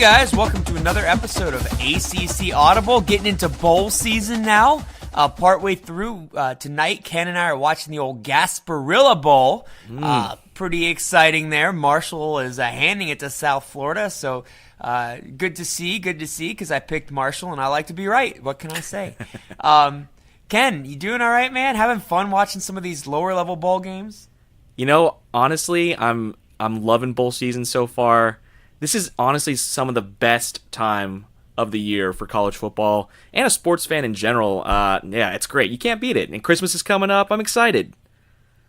guys, welcome to another episode of ACC Audible. Getting into bowl season now. Partway through tonight, Ken and I are watching the old Gasparilla Bowl. Pretty exciting there. Marshall is handing it to South Florida, so good to see, because I picked Marshall and I like to be right. What can I say? Ken, you doing all right, man? Having fun watching some of these lower level bowl games? You know, honestly, I'm loving bowl season so far. This is honestly some of the best time of the year for college football and a sports fan in general. Yeah, it's great. You can't beat it. And Christmas is coming up. I'm excited.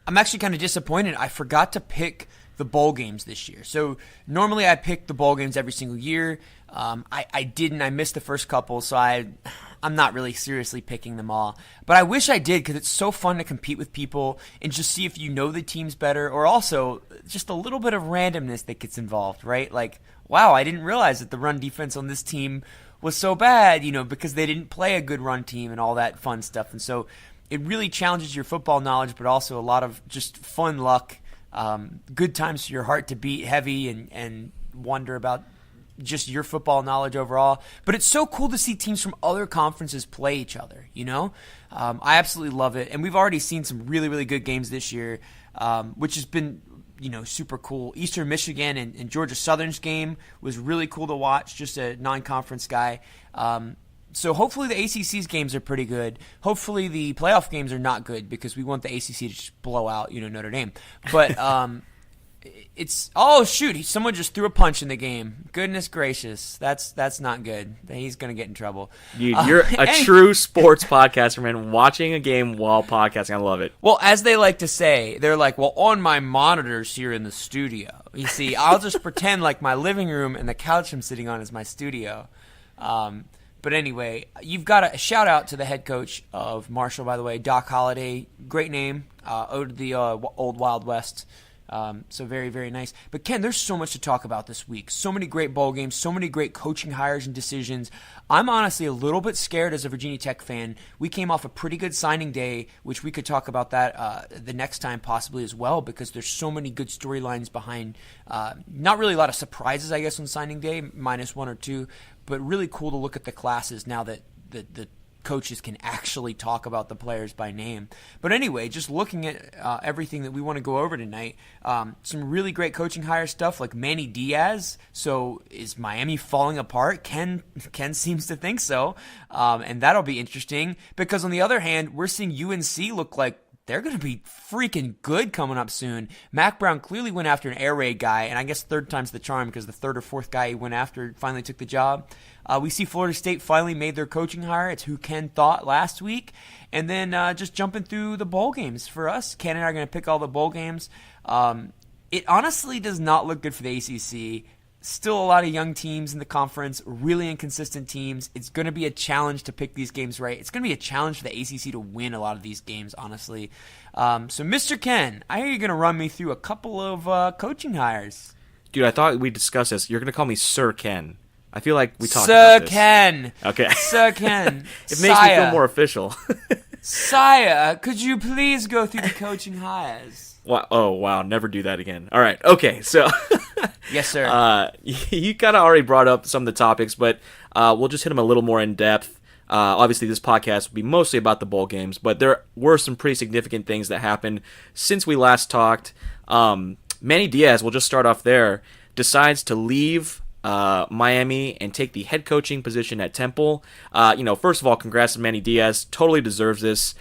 I'm actually kind of disappointed. I forgot to pick the bowl games this year. So normally I pick the bowl games every single year. I didn't. I missed the first couple, so I'm not really seriously picking them all. But I wish I did, because it's so fun to compete with people and just see if you know the teams better, or also just a little bit of randomness that gets involved, right? Like, wow, I didn't realize that the run defense on this team was so bad, because they didn't play a good run team and all that fun stuff. And so it really challenges your football knowledge, but also a lot of just fun luck, good times for your heart to beat heavy and wonder about just your football knowledge overall. But it's so cool to see teams from other conferences play each other, I absolutely love it. And we've already seen some really, really good games this year, which has been super cool. Eastern Michigan and Georgia Southern's game was really cool to watch, just a non-conference guy. So hopefully the ACC's games are pretty good. Hopefully the playoff games are not good, because we want the ACC to just blow out, Notre Dame. But someone just threw a punch in the game. Goodness gracious, that's not good. He's gonna get in trouble. You're a true sports podcaster, man. Watching a game while podcasting, I love it. Well, as they like to say, they're like, well, on my monitors here in the studio. You see, I'll just pretend like my living room and the couch I'm sitting on is my studio. But anyway, you've got a shout out to the head coach of Marshall, by the way, Doc Holliday. Great name. Ode to the old Wild West. So very, very nice. But Ken, there's so much to talk about this week. So many great bowl games, so many great coaching hires and decisions. I'm honestly a little bit scared as a Virginia Tech fan. We came off a pretty good signing day, which we could talk about that the next time possibly as well, because there's so many good storylines behind. Not really a lot of surprises, I guess, on signing day, minus one or two, but really cool to look at the classes now that the coaches can actually talk about the players by name. But anyway, just looking at everything that we want to go over tonight, some really great coaching hire stuff like Manny Diaz. So is Miami falling apart? Ken seems to think so. And that'll be interesting, because on the other hand, we're seeing UNC look like they're going to be freaking good coming up soon. Mac Brown clearly went after an air raid guy, and I guess third time's the charm, because the third or fourth guy he went after finally took the job. We see Florida State finally made their coaching hire. It's who Ken thought last week. And then just jumping through the bowl games for us. Ken and I are going to pick all the bowl games. It honestly does not look good for the ACC. Still a lot of young teams in the conference, really inconsistent teams. It's going to be a challenge to pick these games right. It's going to be a challenge for the ACC to win a lot of these games, honestly. So, Mr. Ken, I hear you're going to run me through a couple of coaching hires. Dude, I thought we'd discuss this. You're going to call me Sir Ken. I feel like we talked about this. Sir Ken. Okay. Sir Ken. It makes me feel more official. Sire, could you please go through the coaching hires? Wow. Oh, wow. Never do that again. All right. Okay. So, yes, sir. You kind of already brought up some of the topics, but we'll just hit them a little more in depth. Obviously, this podcast will be mostly about the bowl games, but there were some pretty significant things that happened since we last talked. Manny Diaz, we'll just start off there, decides to leave Miami and take the head coaching position at Temple. First of all, congrats to Manny Diaz. Totally deserves this.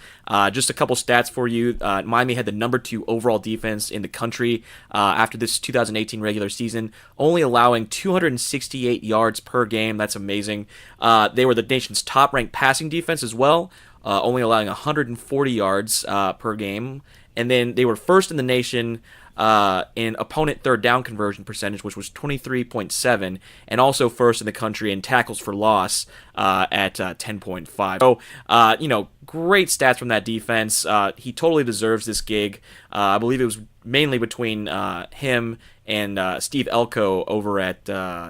Just a couple stats for you. Miami had the number 2 overall defense in the country after this 2018 regular season, only allowing 268 yards per game. That's amazing. They were the nation's top-ranked passing defense as well, only allowing 140 yards per game. And then they were first in the nation in opponent third down conversion percentage, which was 23.7, and also first in the country in tackles for loss at 10.5. So, great stats from that defense. He totally deserves this gig. I believe it was mainly between him and Steve Elko over at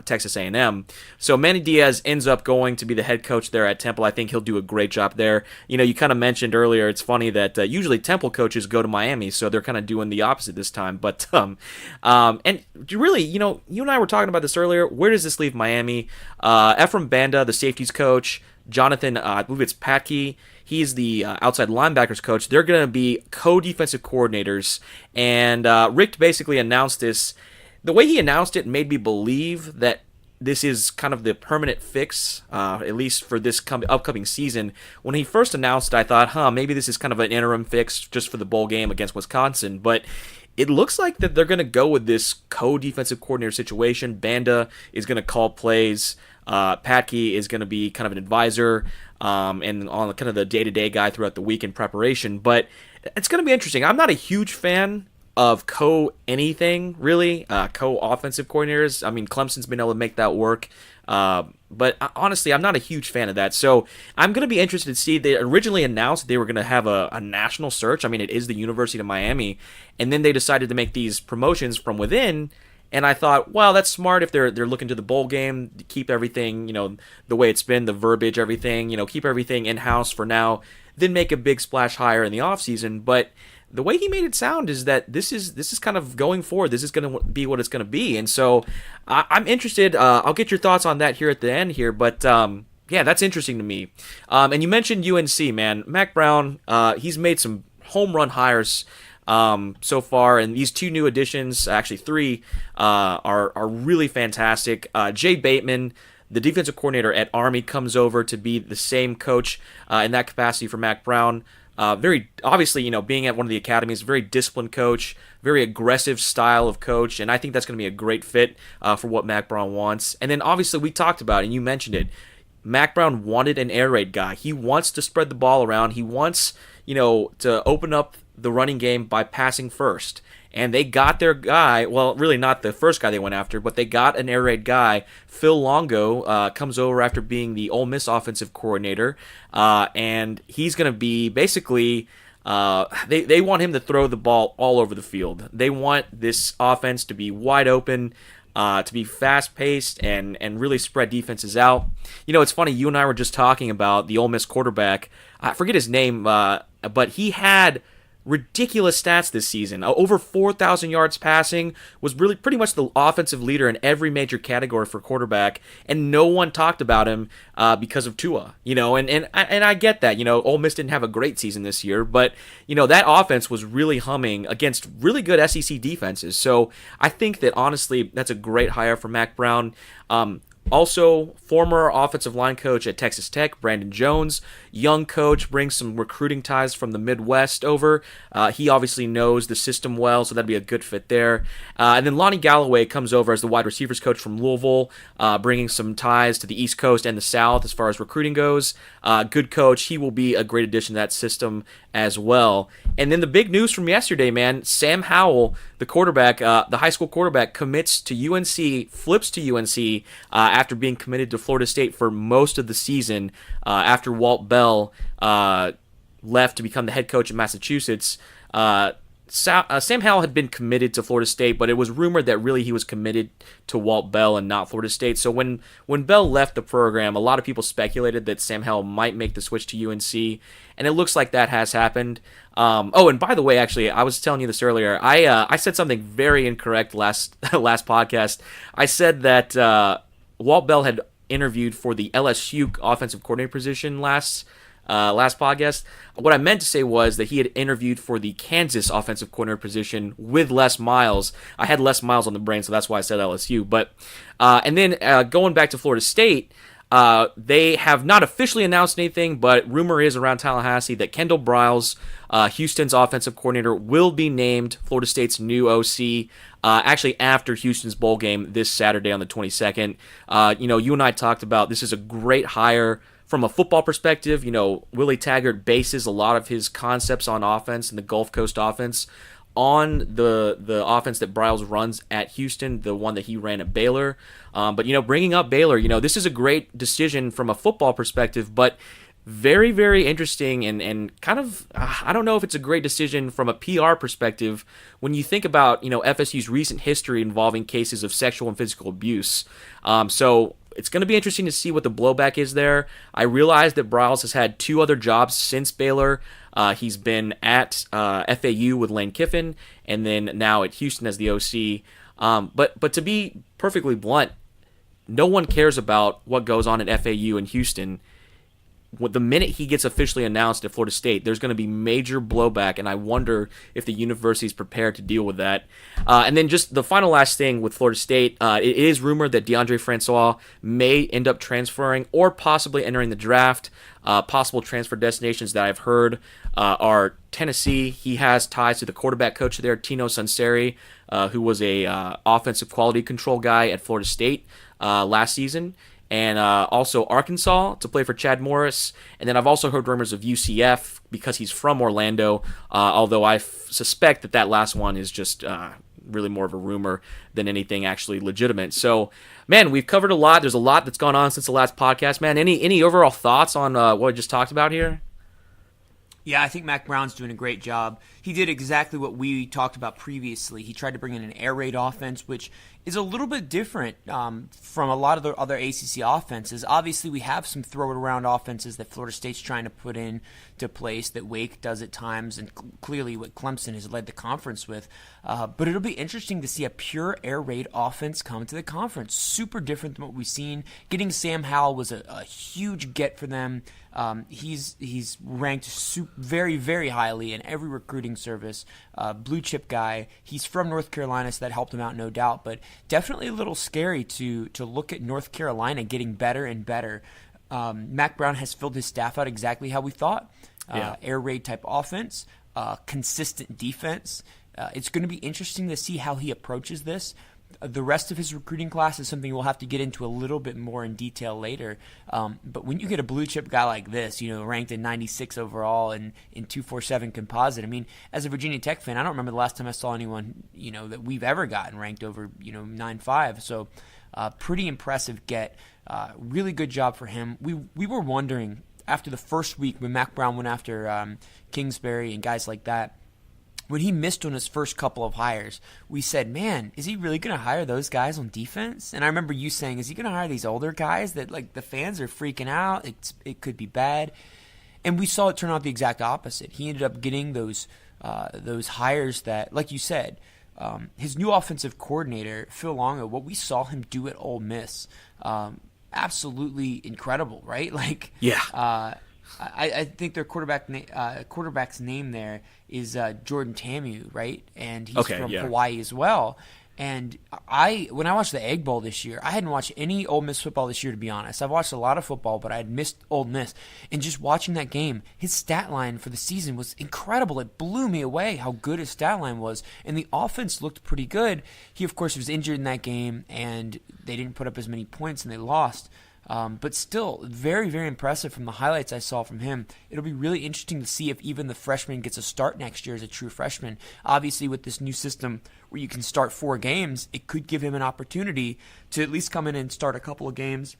Texas A&M. So Manny Diaz ends up going to be the head coach there at Temple. I think he'll do a great job there. You kind of mentioned earlier, it's funny that usually Temple coaches go to Miami, so they're kind of doing the opposite this time. But and really, you and I were talking about this earlier. Where does this leave Miami? Ephraim Banda, the safeties coach, Jonathan, I believe it's Patke. He's the outside linebackers coach. They're going to be co-defensive coordinators. And Rick basically announced this. The way he announced it made me believe that this is kind of the permanent fix, at least for this upcoming season. When he first announced it, I thought, maybe this is kind of an interim fix just for the bowl game against Wisconsin. But it looks like that they're going to go with this co-defensive coordinator situation. Banda is going to call plays. Patke is going to be kind of an advisor and on kind of the day-to-day guy throughout the week in preparation. But it's going to be interesting. I'm not a huge fan of co-anything, really. Co-offensive coordinators. I mean, Clemson's been able to make that work. But honestly, I'm not a huge fan of that. So I'm going to be interested to see. They originally announced they were going to have a national search. I mean, it is the University of Miami. And then they decided to make these promotions from within. And I thought, well, that's smart if they're looking to the bowl game, to keep everything, the way it's been, the verbiage, everything, keep everything in-house for now, then make a big splash hire in the offseason. But the way he made it sound is that this is kind of going forward. This is going to be what it's going to be. And so I'm interested. I'll get your thoughts on that here at the end here. But yeah, that's interesting to me. And you mentioned UNC, man. Mac Brown, he's made some home run hires so far, and these two new additions, actually three, are really fantastic. Jay Bateman, the defensive coordinator at Army, comes over to be the same coach in that capacity for Mac Brown. Very obviously, being at one of the academies, very disciplined coach, very aggressive style of coach, and I think that's going to be a great fit for what Mac Brown wants. And then obviously we talked about it, and you mentioned it. Mac Brown wanted an air raid guy. He wants to spread the ball around. He wants, to open up the running game by passing first. And they got their guy, well, really not the first guy they went after, but they got an air raid guy. Phil Longo comes over after being the Ole Miss offensive coordinator, and he's going to be basically, they want him to throw the ball all over the field. They want this offense to be wide open, to be fast-paced and really spread defenses out. It's funny, you and I were just talking about the Ole Miss quarterback. I forget his name, but he had ridiculous stats this season. Over 4,000 yards passing, was really pretty much the offensive leader in every major category for quarterback, and no one talked about him because of Tua. And I get that. Ole Miss didn't have a great season this year, but that offense was really humming against really good SEC defenses. So I think that honestly, that's a great hire for Mac Brown. Also, former offensive line coach at Texas Tech, Brandon Jones, young coach, brings some recruiting ties from the Midwest over. He obviously knows the system well, so that'd be a good fit there. And then Lonnie Galloway comes over as the wide receivers coach from Louisville, bringing some ties to the East Coast and the South as far as recruiting goes. Good coach. He will be a great addition to that system as well. And then the big news from yesterday, man, Sam Howell, the quarterback, the high school quarterback, commits to UNC, flips to UNC after being committed to Florida State for most of the season after Walt Bell left to become the head coach in Massachusetts. Sam Howell had been committed to Florida State, but it was rumored that really he was committed to Walt Bell and not Florida State. So when Bell left the program, a lot of people speculated that Sam Howell might make the switch to UNC, and it looks like that has happened. And by the way, actually, I was telling you this earlier. I said something very incorrect last podcast. I said that Walt Bell had interviewed for the LSU offensive coordinator position last podcast. What I meant to say was that he had interviewed for the Kansas offensive coordinator position with Les Miles. I had Les Miles on the brain, so that's why I said LSU. But and then going back to Florida State, they have not officially announced anything, but rumor is around Tallahassee that Kendall Briles, Houston's offensive coordinator, will be named Florida State's new OC. Actually, after Houston's bowl game this Saturday on the 22nd. You and I talked about this is a great hire from a football perspective. Willie Taggart bases a lot of his concepts on offense and the Gulf Coast offense on the offense that Briles runs at Houston, the one that he ran at Baylor. But bringing up Baylor, this is a great decision from a football perspective, but very, very interesting and kind of, I don't know if it's a great decision from a PR perspective when you think about, FSU's recent history involving cases of sexual and physical abuse. So It's going to be interesting to see what the blowback is there. I realize that Briles has had 2 other jobs since Baylor. He's been at FAU with Lane Kiffin, and then now at Houston as the OC. But to be perfectly blunt, no one cares about what goes on at FAU in Houston. The minute he gets officially announced at Florida State, there's going to be major blowback, and I wonder if the university is prepared to deal with that. And then just the final last thing with Florida State, it is rumored that DeAndre Francois may end up transferring or possibly entering the draft. Possible transfer destinations that I've heard are Tennessee. He has ties to the quarterback coach there, Tino Sunseri, who was a offensive quality control guy at Florida State last season. And also Arkansas to play for Chad Morris. And then I've also heard rumors of UCF because he's from Orlando, although I suspect that last one is just really more of a rumor than anything actually legitimate. So, man, we've covered a lot. There's a lot that's gone on since the last podcast, man. Any overall thoughts on what we just talked about here? Yeah, I think Mack Brown's doing a great job. He did exactly what we talked about previously. He tried to bring in an air raid offense, which is a little bit different from a lot of the other ACC offenses. Obviously, we have some throw-it-around offenses that Florida State's trying to put into place that Wake does at times, and clearly what Clemson has led the conference with. But it'll be interesting to see a pure air raid offense come to the conference. Super different than what we've seen. Getting Sam Howell was a huge get for them. He's ranked very, very highly in every recruiting service. Blue chip guy. He's from North Carolina, so that helped him out, no doubt. But definitely a little scary to look at North Carolina getting better and better. Mack Brown has filled his staff out exactly how we thought. Air raid type offense, consistent defense. It's going to be interesting to see how he approaches this. The rest of his recruiting class is something we'll have to get into a little bit more in detail later. But when you get a blue chip guy like this, ranked in 96 overall and in 247 composite, I mean, as a Virginia Tech fan, I don't remember the last time I saw anyone, that we've ever gotten ranked over, 9.5. So pretty impressive get. Really good job for him. We were wondering after the first week when Mack Brown went after Kingsbury and guys like that, when he missed on his first couple of hires, we said, man, is he really going to hire those guys on defense? And I remember you saying, is he going to hire these older guys that, like, the fans are freaking out? It could be bad. And we saw it turn out the exact opposite. He ended up getting those hires that, like you said, his new offensive coordinator, Phil Longo, what we saw him do at Ole Miss, absolutely incredible, right? Like, yeah. I think their quarterback's name there is Jordan Tamu, right? And he's from Hawaii as well. And when I watched the Egg Bowl this year, I hadn't watched any Ole Miss football this year, to be honest. I've watched a lot of football, but I had missed Ole Miss. And just watching that game, his stat line for the season was incredible. It blew me away how good his stat line was. And the offense looked pretty good. He, of course, was injured in that game, and they didn't put up as many points, and they lost. But still, very, very impressive from the highlights I saw from him. It'll be really interesting to see if even the freshman gets a start next year as a true freshman. Obviously, with this new system where you can start 4 games, it could give him an opportunity to at least come in and start a couple of games,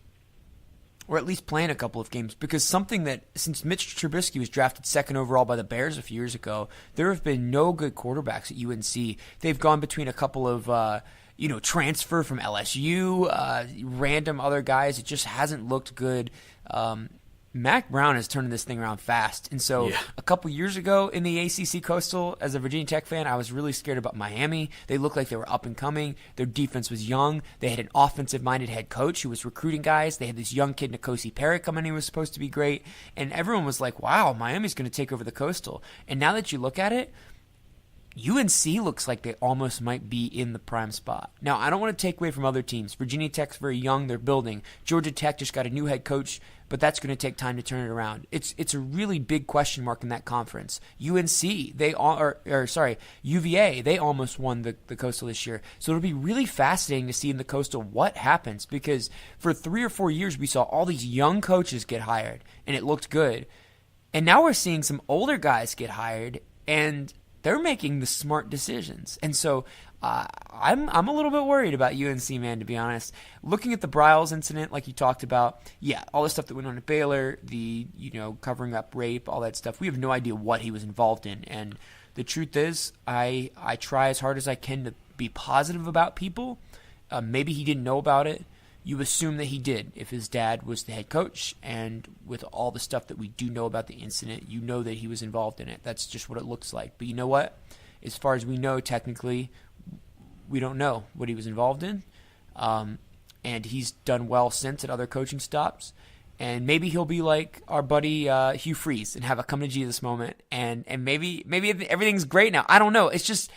or at least play in a couple of games. Because something that, since Mitch Trubisky was drafted 2nd overall by the Bears a few years ago, there have been no good quarterbacks at UNC. They've gone between a couple of transfer from LSU, random other guys. It just hasn't looked good. Mack Brown is turning this thing around fast. And so a couple years ago in the ACC Coastal, as a Virginia Tech fan, I was really scared about Miami. They looked like they were up and coming. Their defense was young. They had an offensive-minded head coach who was recruiting guys. They had this young kid, N'Kosi Parrott, come in. He was supposed to be great. And everyone was like, wow, Miami's going to take over the Coastal. And now that you look at it, UNC looks like they almost might be in the prime spot. Now, I don't want to take away from other teams. Virginia Tech's very young. They're building. Georgia Tech just got a new head coach, but that's going to take time to turn it around. It's a really big question mark in that conference. UVA, they almost won the Coastal this year. So it'll be really fascinating to see in the Coastal what happens, because for 3 or 4 years we saw all these young coaches get hired, and it looked good. And now we're seeing some older guys get hired, and they're making the smart decisions. And so I'm a little bit worried about UNC, man, to be honest. Looking at the Briles incident, like you talked about, all the stuff that went on at Baylor, the covering up rape, all that stuff, we have no idea what he was involved in. And the truth is, I try as hard as I can to be positive about people. Maybe he didn't know about it. you assume that he did if his dad was the head coach, and with all the stuff that we do know about the incident, you know that he was involved in it. That's just what it looks like. But you know what? As far as we know, technically, we don't know what he was involved in. And he's done well since at other coaching stops. And maybe he'll be like our buddy Hugh Freeze and have a come to Jesus moment. And maybe everything's great now. I don't know. It's just,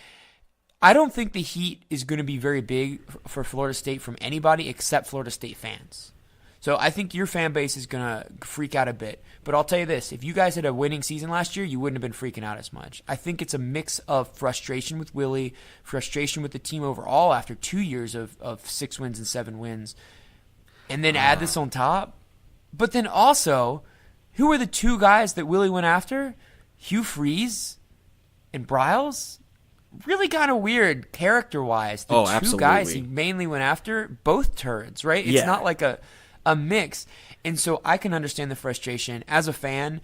I don't think the heat is going to be very big for Florida State from anybody except Florida State fans. So I think your fan base is going to freak out a bit. But I'll tell you this, if you guys had a winning season last year, you wouldn't have been freaking out as much. I think it's a mix of frustration with Willie, frustration with the team overall after 2 years of 6 wins and 7 wins, and then add this on top. But then also, who were the 2 guys that Willie went after? Hugh Freeze and Briles? Really kind of weird character-wise. The 2 absolutely. guys he mainly went after, both turds, right? It's not like a mix. And so I can understand the frustration. As a fan,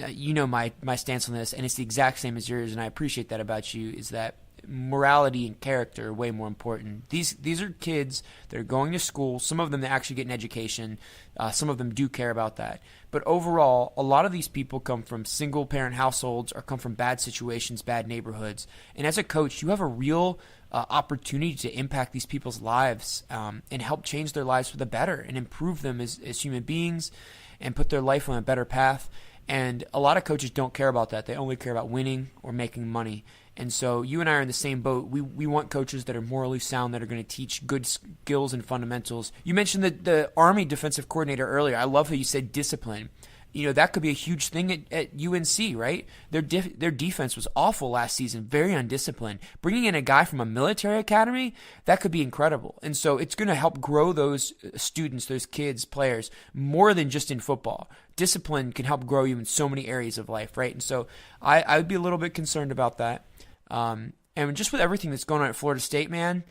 you know my stance on this, and it's the exact same as yours, and I appreciate that about you, is that morality and character are way more important. These are kids that are going to school. Some of them that actually get an education. Some of them do care about that. But overall, a lot of these people come from single-parent households or come from bad situations, bad neighborhoods. And as a coach, you have a real opportunity to impact these people's lives and help change their lives for the better and improve them as human beings and put their life on a better path. And a lot of coaches don't care about that. They only care about winning or making money. And so you and I are in the same boat. We want coaches that are morally sound, that are going to teach good skills and fundamentals. You mentioned the Army defensive coordinator earlier. I love how you said discipline. You know, that could be a huge thing at UNC, right? Their defense was awful last season, very undisciplined. Bringing in a guy from a military academy, that could be incredible. And so it's going to help grow those students, those kids, players, more than just in football. Discipline can help grow you in so many areas of life, right? And so I would be a little bit concerned about that. And just with everything that's going on at Florida State, man,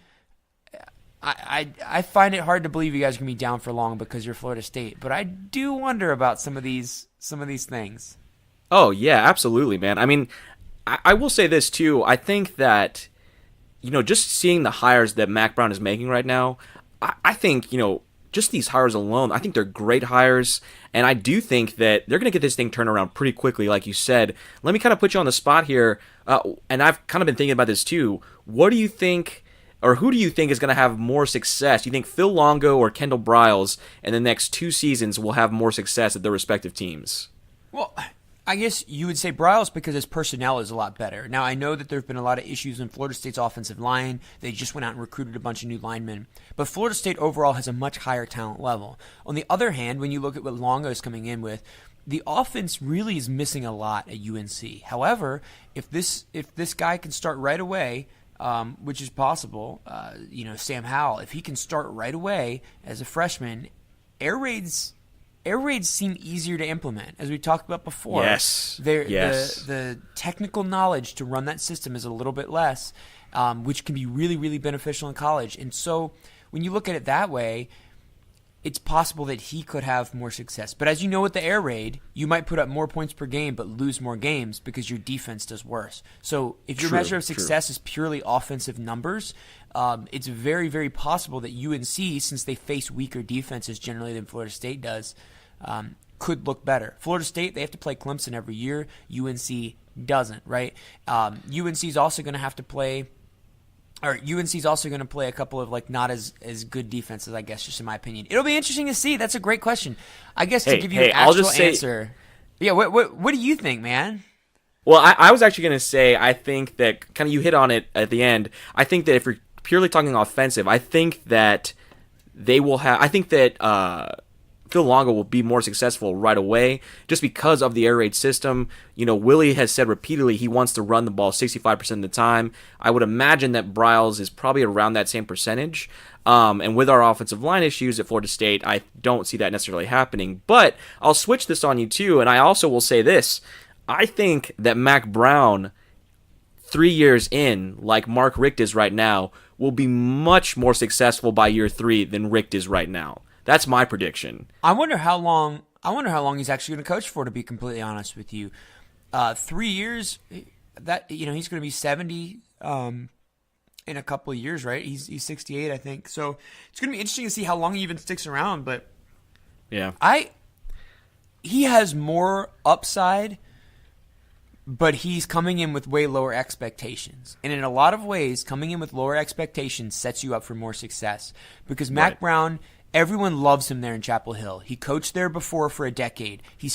I find it hard to believe you guys are going to be down for long because you're Florida State. But I do wonder about some of these things. Oh, yeah, absolutely, man. I mean, I will say this, too. I think that, just seeing the hires that Mac Brown is making right now, I think, just these hires alone, I think they're great hires. And I do think that they're going to get this thing turned around pretty quickly, like you said. Let me kind of put you on the spot here. And I've kind of been thinking about this, too. What do you think... or who do you think is going to have more success? Do you think Phil Longo or Kendall Briles in the next 2 seasons will have more success at their respective teams? Well, I guess you would say Briles because his personnel is a lot better. Now, I know that there have been a lot of issues in Florida State's offensive line. They just went out and recruited a bunch of new linemen. But Florida State overall has a much higher talent level. On the other hand, when you look at what Longo is coming in with, the offense really is missing a lot at UNC. However, if this guy can start right away... which is possible, Sam Howell, if he can start right away as a freshman, air raids seem easier to implement, as we talked about before. Yes. The technical knowledge to run that system is a little bit less, which can be really, really beneficial in college. And so when you look at it that way, it's possible that he could have more success. But as you know with the air raid, you might put up more points per game but lose more games because your defense does worse. So if your measure of success is purely offensive numbers, it's very, very possible that UNC, since they face weaker defenses generally than Florida State does, could look better. Florida State, they have to play Clemson every year. UNC doesn't, right? UNC's also going to have to play... or UNC's also going to play a couple of not as good defenses, I guess, just in my opinion. It'll be interesting to see. That's a great question. I guess to give you an actual answer. Yeah, what do you think, man? Well, I was actually going to say, I think that kind of you hit on it at the end. I think that if you're purely talking offensive, I think that they will have. I think that Phil Longo will be more successful right away just because of the air raid system. Willie has said repeatedly he wants to run the ball 65% of the time. I would imagine that Briles is probably around that same percentage. And with our offensive line issues at Florida State, I don't see that necessarily happening. But I'll switch this on you too, and I also will say this. I think that Mac Brown, 3 years in, like Mark Richt is right now, will be much more successful by year 3 than Richt is right now. That's my prediction. I wonder how long he's actually going to coach for, to be completely honest with you. 3 years, that he's going to be 70. in a couple of years, right? He's 68, I think. So it's going to be interesting to see how long he even sticks around. But yeah, he has more upside, but he's coming in with way lower expectations. And in a lot of ways, coming in with lower expectations sets you up for more success. Because Mac Brown, everyone loves him there in Chapel Hill. He coached there before for a decade. He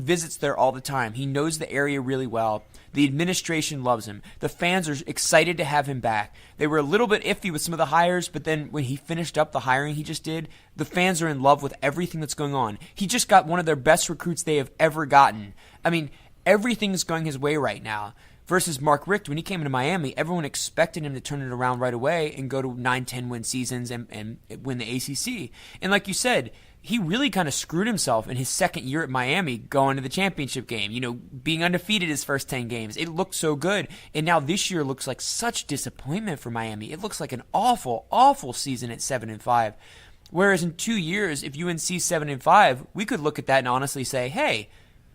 visits there all the time. He knows the area really well. The administration loves him. The fans are excited to have him back. They were a little bit iffy with some of the hires, but then when he finished up the hiring he just did, the fans are in love with everything that's going on. He just got one of their best recruits they have ever gotten. I mean, everything's going his way right now. Versus Mark Richt, when he came into Miami, everyone expected him to turn it around right away and go to 9-10 win seasons and win the ACC. And like you said, he really kind of screwed himself in his second year at Miami going to the championship game, being undefeated his first 10 games. It looked so good. And now this year looks like such disappointment for Miami. It looks like an awful, awful season at 7-5. Whereas in 2 years, if UNC 7-5, we could look at that and honestly say, hey,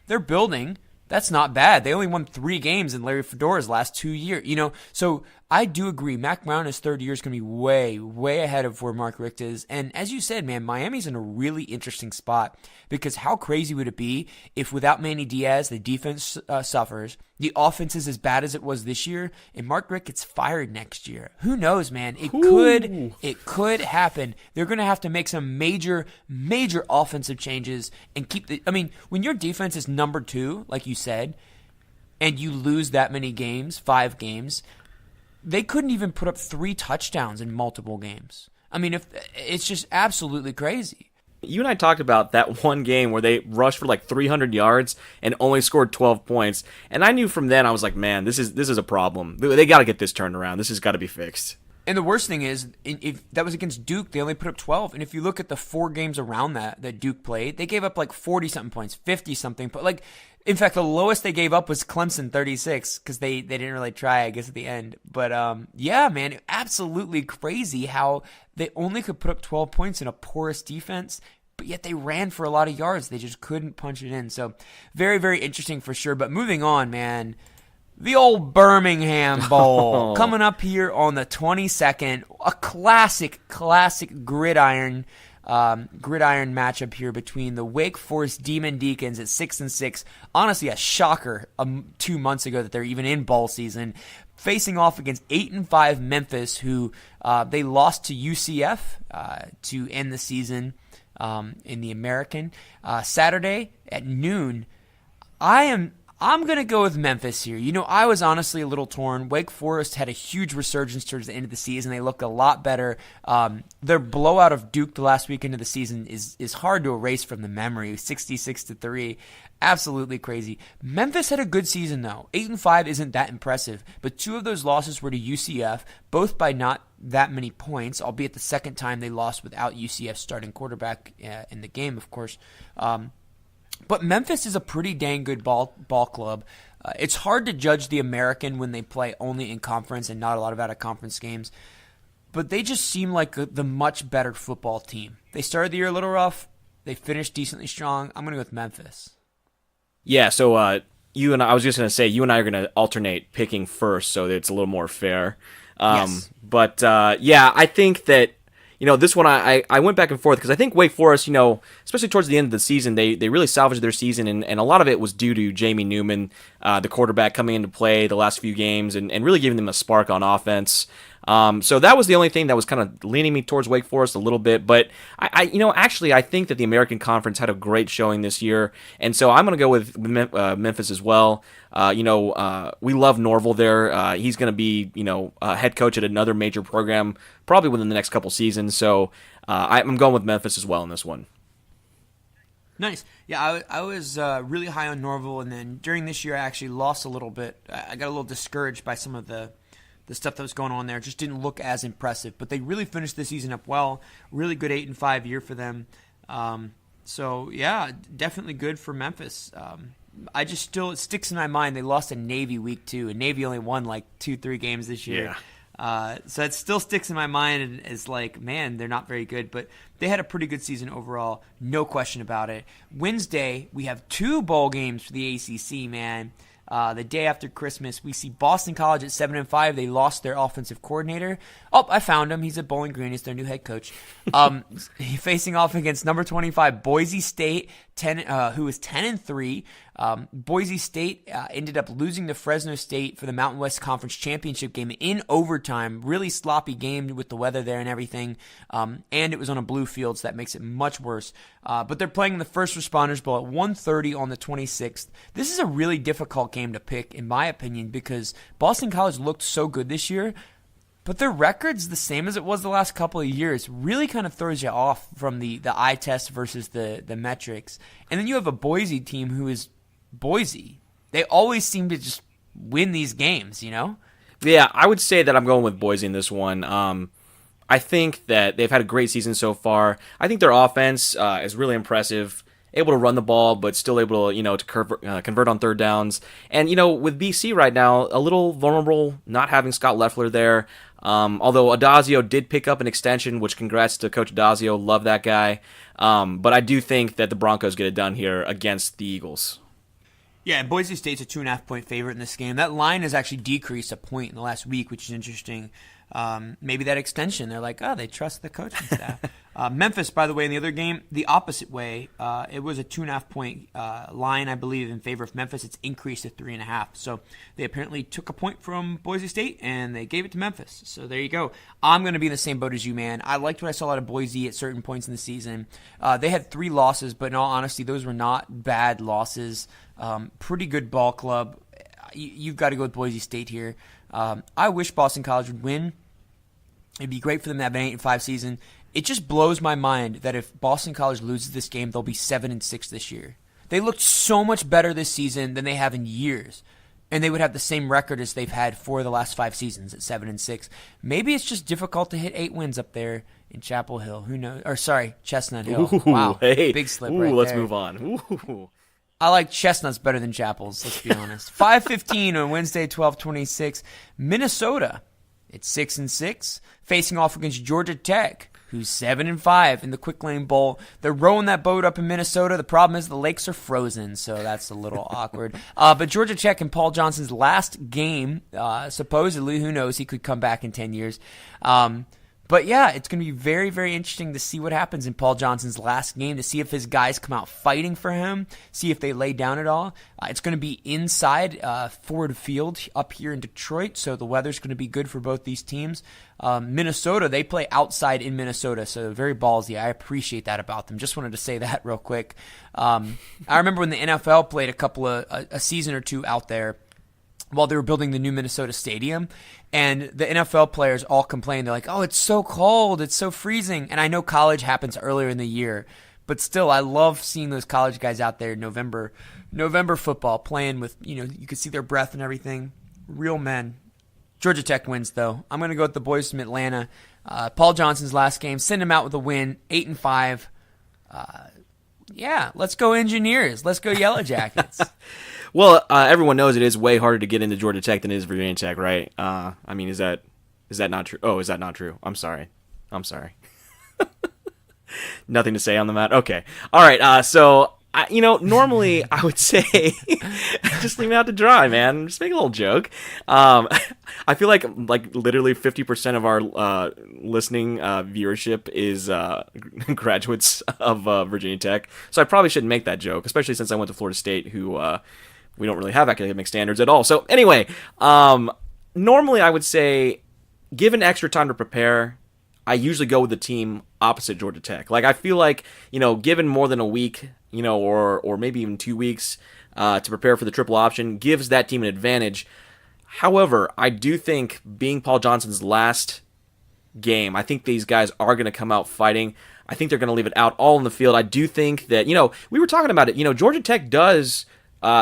they're building. That's not bad. They only won 3 games in Larry Fedora's last 2 years. So I do agree. Mac Brown, his third year is going to be way, way ahead of where Mark Richt is. And as you said, man, Miami's in a really interesting spot because how crazy would it be if without Manny Diaz, the defense suffers, the offense is as bad as it was this year, and Mark Richt gets fired next year? Who knows, man? It could happen. They're going to have to make some major, major offensive changes and when your defense is number 2, like you said, and you lose that many games, 5 games, they couldn't even put up 3 touchdowns in multiple games. It's just absolutely crazy. You and I talked about that one game where they rushed for like 300 yards and only scored 12 points. And I knew from then, I was like, man, this is a problem. They got to get this turned around. This has got to be fixed. And the worst thing is, if that was against Duke, they only put up 12. And if you look at the 4 games around that Duke played, they gave up like 40-something points, 50-something. But in fact, the lowest they gave up was Clemson, 36, because they didn't really try, I guess, at the end. But yeah, man, absolutely crazy how they only could put up 12 points in a porous defense, but yet they ran for a lot of yards. They just couldn't punch it in. So very, very interesting for sure. But moving on, man. The old Birmingham Bowl coming up here on the 22nd. A classic gridiron matchup here between the Wake Forest Demon Deacons at 6-6. Honestly, a shocker 2 months ago that they're even in bowl season. Facing off against 8-5 Memphis, who they lost to UCF to end the season in the American. Saturday at noon. I'm going to go with Memphis here. I was honestly a little torn. Wake Forest had a huge resurgence towards the end of the season. They looked a lot better. Their blowout of Duke the last weekend of the season is hard to erase from the memory. 66-3. Absolutely crazy. Memphis had a good season, though. 8-5 isn't that impressive, but 2 of those losses were to UCF, both by not that many points, albeit the second time they lost without UCF starting quarterback in the game, of course. But Memphis is a pretty dang good ball club. It's hard to judge the American when they play only in conference and not a lot of out-of-conference games. But they just seem like the much better football team. They started the year a little rough. They finished decently strong. I'm going to go with Memphis. Yeah, so I was just going to say, you and I are going to alternate picking first so that it's a little more fair. Yes. But, yeah, I think that this one I went back and forth because I think Wake Forest, especially towards the end of the season, they really salvaged their season, and a lot of it was due to Jamie Newman, the quarterback, coming into play the last few games and really giving them a spark on offense. So that was the only thing that was kind of leaning me towards Wake Forest a little bit. But actually, I think that the American Conference had a great showing this year, and so I'm going to go with Memphis as well. We love Norville there. He's going to be, a head coach at another major program probably within the next couple seasons. So I'm going with Memphis as well in this one. Nice. Yeah, I was really high on Norville, and then during this year I actually lost a little bit. I got a little discouraged by some of the stuff that was going on there. It just didn't look as impressive. But they really finished the season up well. Really good 8-5 year for them. So, yeah, definitely good for Memphis. It sticks in my mind. They lost to Navy week 2, and Navy only won like 2-3 games this year. Yeah. So it still sticks in my mind, and it's like, man, they're not very good. But they had a pretty good season overall, no question about it. Wednesday, we have 2 bowl games for the ACC, man. The day after Christmas, we see Boston College at 7-5. They lost their offensive coordinator. Oh, I found him. He's at Bowling Green. He's their new head coach. Facing off against number 25 Boise State, who is 10-3. Boise State ended up losing to Fresno State for the Mountain West Conference Championship game in overtime. Really sloppy game with the weather there and everything. And it was on a blue field, so that makes it much worse. But they're playing in the First Responders Bowl at 1:30 on the 26th. This is a really difficult game to pick, in my opinion, because Boston College looked so good this year, but their record's the same as it was the last couple of years. Really kind of throws you off from the eye test versus the metrics. And then you have a Boise team who is Boise. They always seem to just win these games, you know? Yeah, I would say that I'm going with Boise in this one. I think that they've had a great season so far. I think their offense is really impressive. Able to run the ball, but still able to, to convert on third downs. And, with BC right now, a little vulnerable not having Scott Leffler there. Although Adazio did pick up an extension, which congrats to Coach Adazio. Love that guy. But I do think that the Broncos get it done here against the Eagles. Yeah, and Boise State's a 2.5-point favorite in this game. That line has actually decreased a point in the last week, which is interesting. Maybe that extension, they're like, they trust the coaching staff. Memphis, by the way, in the other game, the opposite way. It was a 2.5-point line, I believe, in favor of Memphis. It's increased to 3.5. So they apparently took a point from Boise State and they gave it to Memphis. So there you go. I'm going to be in the same boat as you, man. I liked what I saw out of Boise at certain points in the season. They had 3 losses, but in all honesty, those were not bad losses. Pretty good ball club. You've got to go with Boise State here. I wish Boston College would win. It'd be great for them to have an 8-5 season. It just blows my mind that if Boston College loses this game, they'll be 7-6 this year. They looked so much better this season than they have in years, and they would have the same record as they've had for the last 5 seasons at 7-6. Maybe it's just difficult to hit 8 wins up there in Chapel Hill. Who knows? Or sorry, Chestnut Hill. Ooh, wow, hey. big slip Ooh, right let's there. move on. Ooh. I like Chestnuts better than Chapels, let's be honest. 5:15 on Wednesday, 12/26. Minnesota, it's 6-6, facing off against Georgia Tech, who's 7-5 in the Quick Lane Bowl. They're rowing that boat up in Minnesota. The problem is the lakes are frozen, so that's a little awkward. But Georgia Tech in Paul Johnson's last game, supposedly, who knows, he could come back in 10 years. But yeah, it's going to be very, very interesting to see what happens in Paul Johnson's last game, to see if his guys come out fighting for him, see if they lay down at all. It's going to be inside Ford Field up here in Detroit, so the weather's going to be good for both these teams. Minnesota, they play outside in Minnesota, so very ballsy. I appreciate that about them. Just wanted to say that real quick. I remember when the NFL played a season or two out there, while they were building the new Minnesota Stadium, and the NFL players all complained. They're like, oh, it's so cold, it's so freezing. And I know college happens earlier in the year, but still, I love seeing those college guys out there in November football, playing with, you could see their breath and everything. Real men. Georgia Tech wins, though. I'm going to go with the boys from Atlanta. Paul Johnson's last game, send him out with a win, 8-5. Yeah, let's go Engineers. Let's go Yellow Jackets. Well, everyone knows it is way harder to get into Georgia Tech than it is Virginia Tech, right? I mean, is that not true? Oh, is that not true? I'm sorry. Nothing to say on the matter. Okay. All right. So, normally I would say just leave me out to dry, man. Just make a little joke. I feel like literally 50% of our listening viewership is graduates of Virginia Tech. So I probably shouldn't make that joke, especially since I went to Florida State, who we don't really have academic standards at all. So anyway, normally I would say, given extra time to prepare, I usually go with the team opposite Georgia Tech. I feel like, given more than a week, or maybe even 2 weeks to prepare for the triple option gives that team an advantage. However, I do think being Paul Johnson's last game, I think these guys are going to come out fighting. I think they're going to leave it out all in the field. I do think that, we were talking about it, Georgia Tech does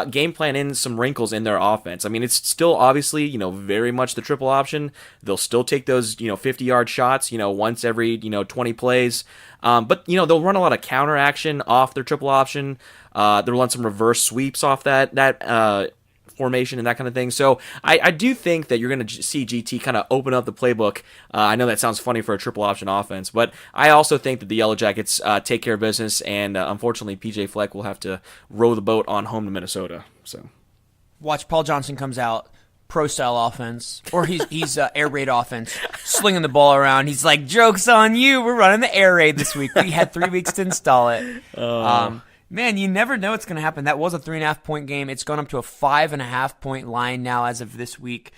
game plan in some wrinkles in their offense. I mean, it's still obviously, very much the triple option. They'll still take those, 50-yard shots, once every, 20 plays. But, they'll run a lot of counter action off their triple option. They'll run some reverse sweeps off that formation and that kind of thing. So I do think that you're going to see GT kind of open up the playbook. I know that sounds funny for a triple option offense, but I also think that the Yellow Jackets take care of business, and unfortunately PJ Fleck will have to row the boat on home to Minnesota. So watch Paul Johnson comes out, pro-style offense, or he's air raid offense, slinging the ball around. He's like, joke's on you, we're running the air raid this week. We had 3 weeks to install it. Man, you never know what's going to happen. That was a 3.5-point game. It's gone up to a 5.5-point line now as of this week.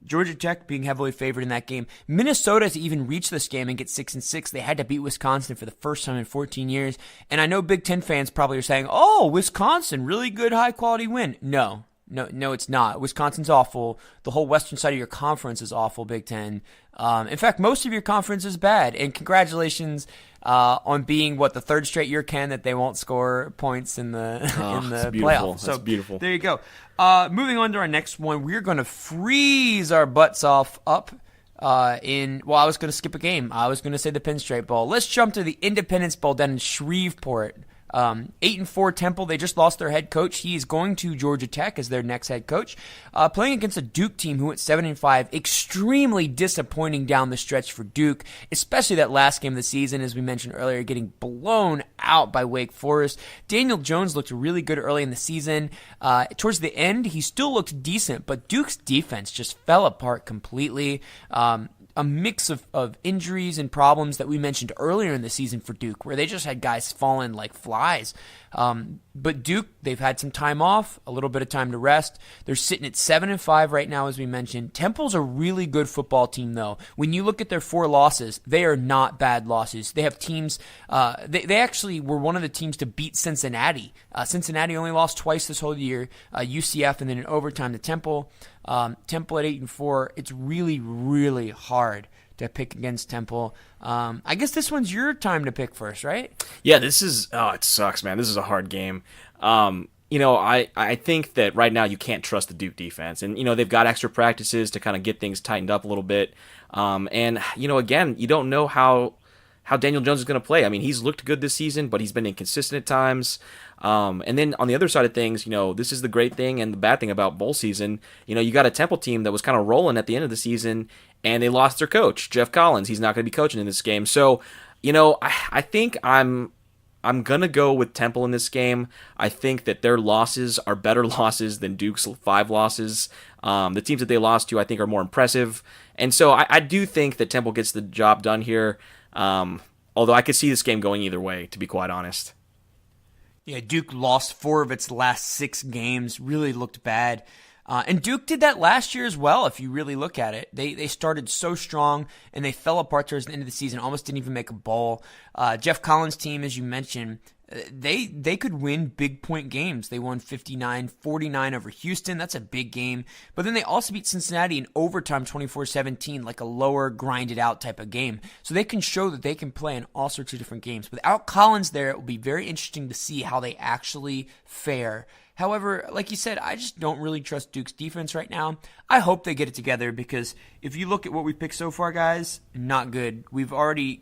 Georgia Tech being heavily favored in that game. Minnesota to even reach this game and get 6-6, they had to beat Wisconsin for the first time in 14 years. And I know Big Ten fans probably are saying, oh, Wisconsin, really good, high-quality win. No, it's not. Wisconsin's awful. The whole western side of your conference is awful, Big Ten. In fact, most of your conference is bad. And congratulations on being, the third straight year, Ken, that they won't score points in the playoffs. So that's beautiful. There you go. Moving on to our next one, we're going to freeze our butts off up I was going to skip a game. I was going to say the Pinstripe Bowl. Let's jump to the Independence Bowl down in Shreveport. 8-4 Temple, they just lost their head coach. He is going to Georgia Tech as their next head coach. Playing against a Duke team who went 7-5. Extremely disappointing down the stretch for Duke, especially that last game of the season, as we mentioned earlier, getting blown out by Wake Forest. Daniel Jones looked really good early in the season. Towards the end, he still looked decent, but Duke's defense just fell apart completely. A mix of injuries and problems that we mentioned earlier in the season for Duke, where they just had guys falling like flies. But Duke, they've had some time off, a little bit of time to rest. They're sitting at 7-5 right now, as we mentioned. Temple's a really good football team, though. When you look at their 4 losses, they are not bad losses. They have teams, they actually were one of the teams to beat Cincinnati. Cincinnati only lost twice this whole year, UCF, and then in overtime to Temple. Temple at 8-4, it's really, really hard to pick against Temple. I guess this one's your time to pick first, right? Yeah, it sucks, man. This is a hard game. I think that right now you can't trust the Duke defense. And, they've got extra practices to kind of get things tightened up a little bit. Again, you don't know how Daniel Jones is going to play. I mean, he's looked good this season, but he's been inconsistent at times. And then on the other side of things, this is the great thing and the bad thing about bowl season. You got a Temple team that was kind of rolling at the end of the season, and they lost their coach, Jeff Collins. He's not going to be coaching in this game. So, I think I'm going to go with Temple in this game. I think that their losses are better losses than Duke's 5 losses. The teams that they lost to, I think, are more impressive. And so I do think that Temple gets the job done here. Although I could see this game going either way, to be quite honest. Yeah, Duke lost 4 of its last 6 games, really looked bad. And Duke did that last year as well, if you really look at it. They started so strong, and they fell apart towards the end of the season, almost didn't even make a bowl. Jeff Collins' team, as you mentioned, they could win big point games. They won 59-49 over Houston. That's a big game. But then they also beat Cincinnati in overtime 24-17, like a lower, grinded out type of game. So they can show that they can play in all sorts of different games. Without Collins there, it will be very interesting to see how they actually fare. However, like you said, I just don't really trust Duke's defense right now. I hope they get it together, because if you look at what we've picked so far, guys, not good.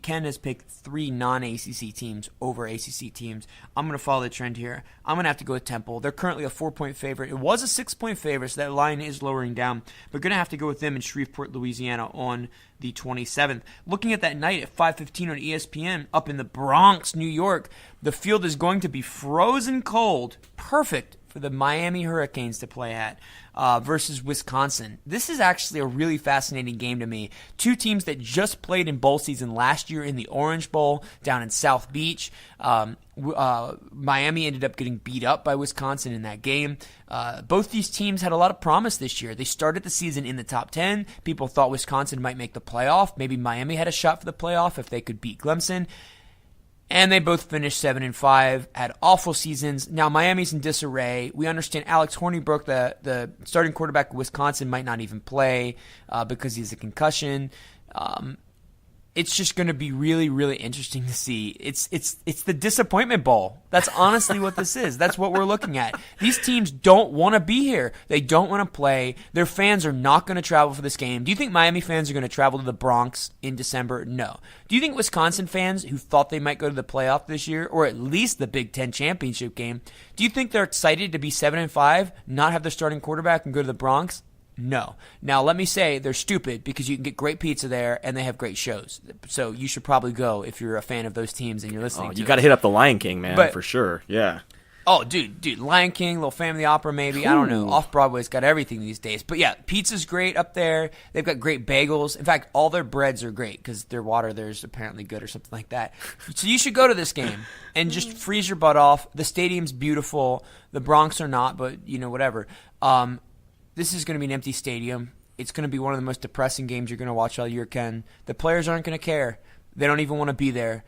Ken has picked 3 non-ACC teams over ACC teams. I'm going to follow the trend here. I'm going to have to go with Temple. They're currently a 4-point favorite. It was a 6-point favorite, so that line is lowering down. But going to have to go with them in Shreveport, Louisiana on the 27th. Looking at that night at 5:15 on ESPN up in the Bronx, New York, the field is going to be frozen cold. Perfect for the Miami Hurricanes to play at versus Wisconsin. This is actually a really fascinating game to me. 2 teams that just played in bowl season last year in the Orange Bowl down in South Beach. Miami ended up getting beat up by Wisconsin in that game. Both these teams had a lot of promise this year. They started the season in the top 10. People thought Wisconsin might make the playoff. Maybe Miami had a shot for the playoff if they could beat Clemson. And they both finished 7-5, had awful seasons. Now Miami's in disarray. We understand Alex Hornibrook, the starting quarterback of Wisconsin, might not even play because he has a concussion. It's just going to be really, really interesting to see. It's the disappointment bowl. That's honestly what this is. That's what we're looking at. These teams don't want to be here. They don't want to play. Their fans are not going to travel for this game. Do you think Miami fans are going to travel to the Bronx in December? No. Do you think Wisconsin fans who thought they might go to the playoff this year, or at least the Big Ten championship game, do you think they're excited to be 7-5, not have their starting quarterback, and go to the Bronx? No. Now, let me say they're stupid, because you can get great pizza there and they have great shows. So you should probably go if you're a fan of those teams and you're listening to you got to hit up the Lion King, man, for sure. Yeah. Oh, dude, Lion King, little Family Opera, maybe. I don't know. Off Broadway's got everything these days. But yeah, pizza's great up there. They've got great bagels. In fact, all their breads are great because their water there's apparently good or something like that. So you should go to this game and just freeze your butt off. The stadium's beautiful. The Bronx are not, but whatever. This is going to be an empty stadium. It's going to be one of the most depressing games you're going to watch all year, Ken. The players aren't going to care. They don't even want to be there.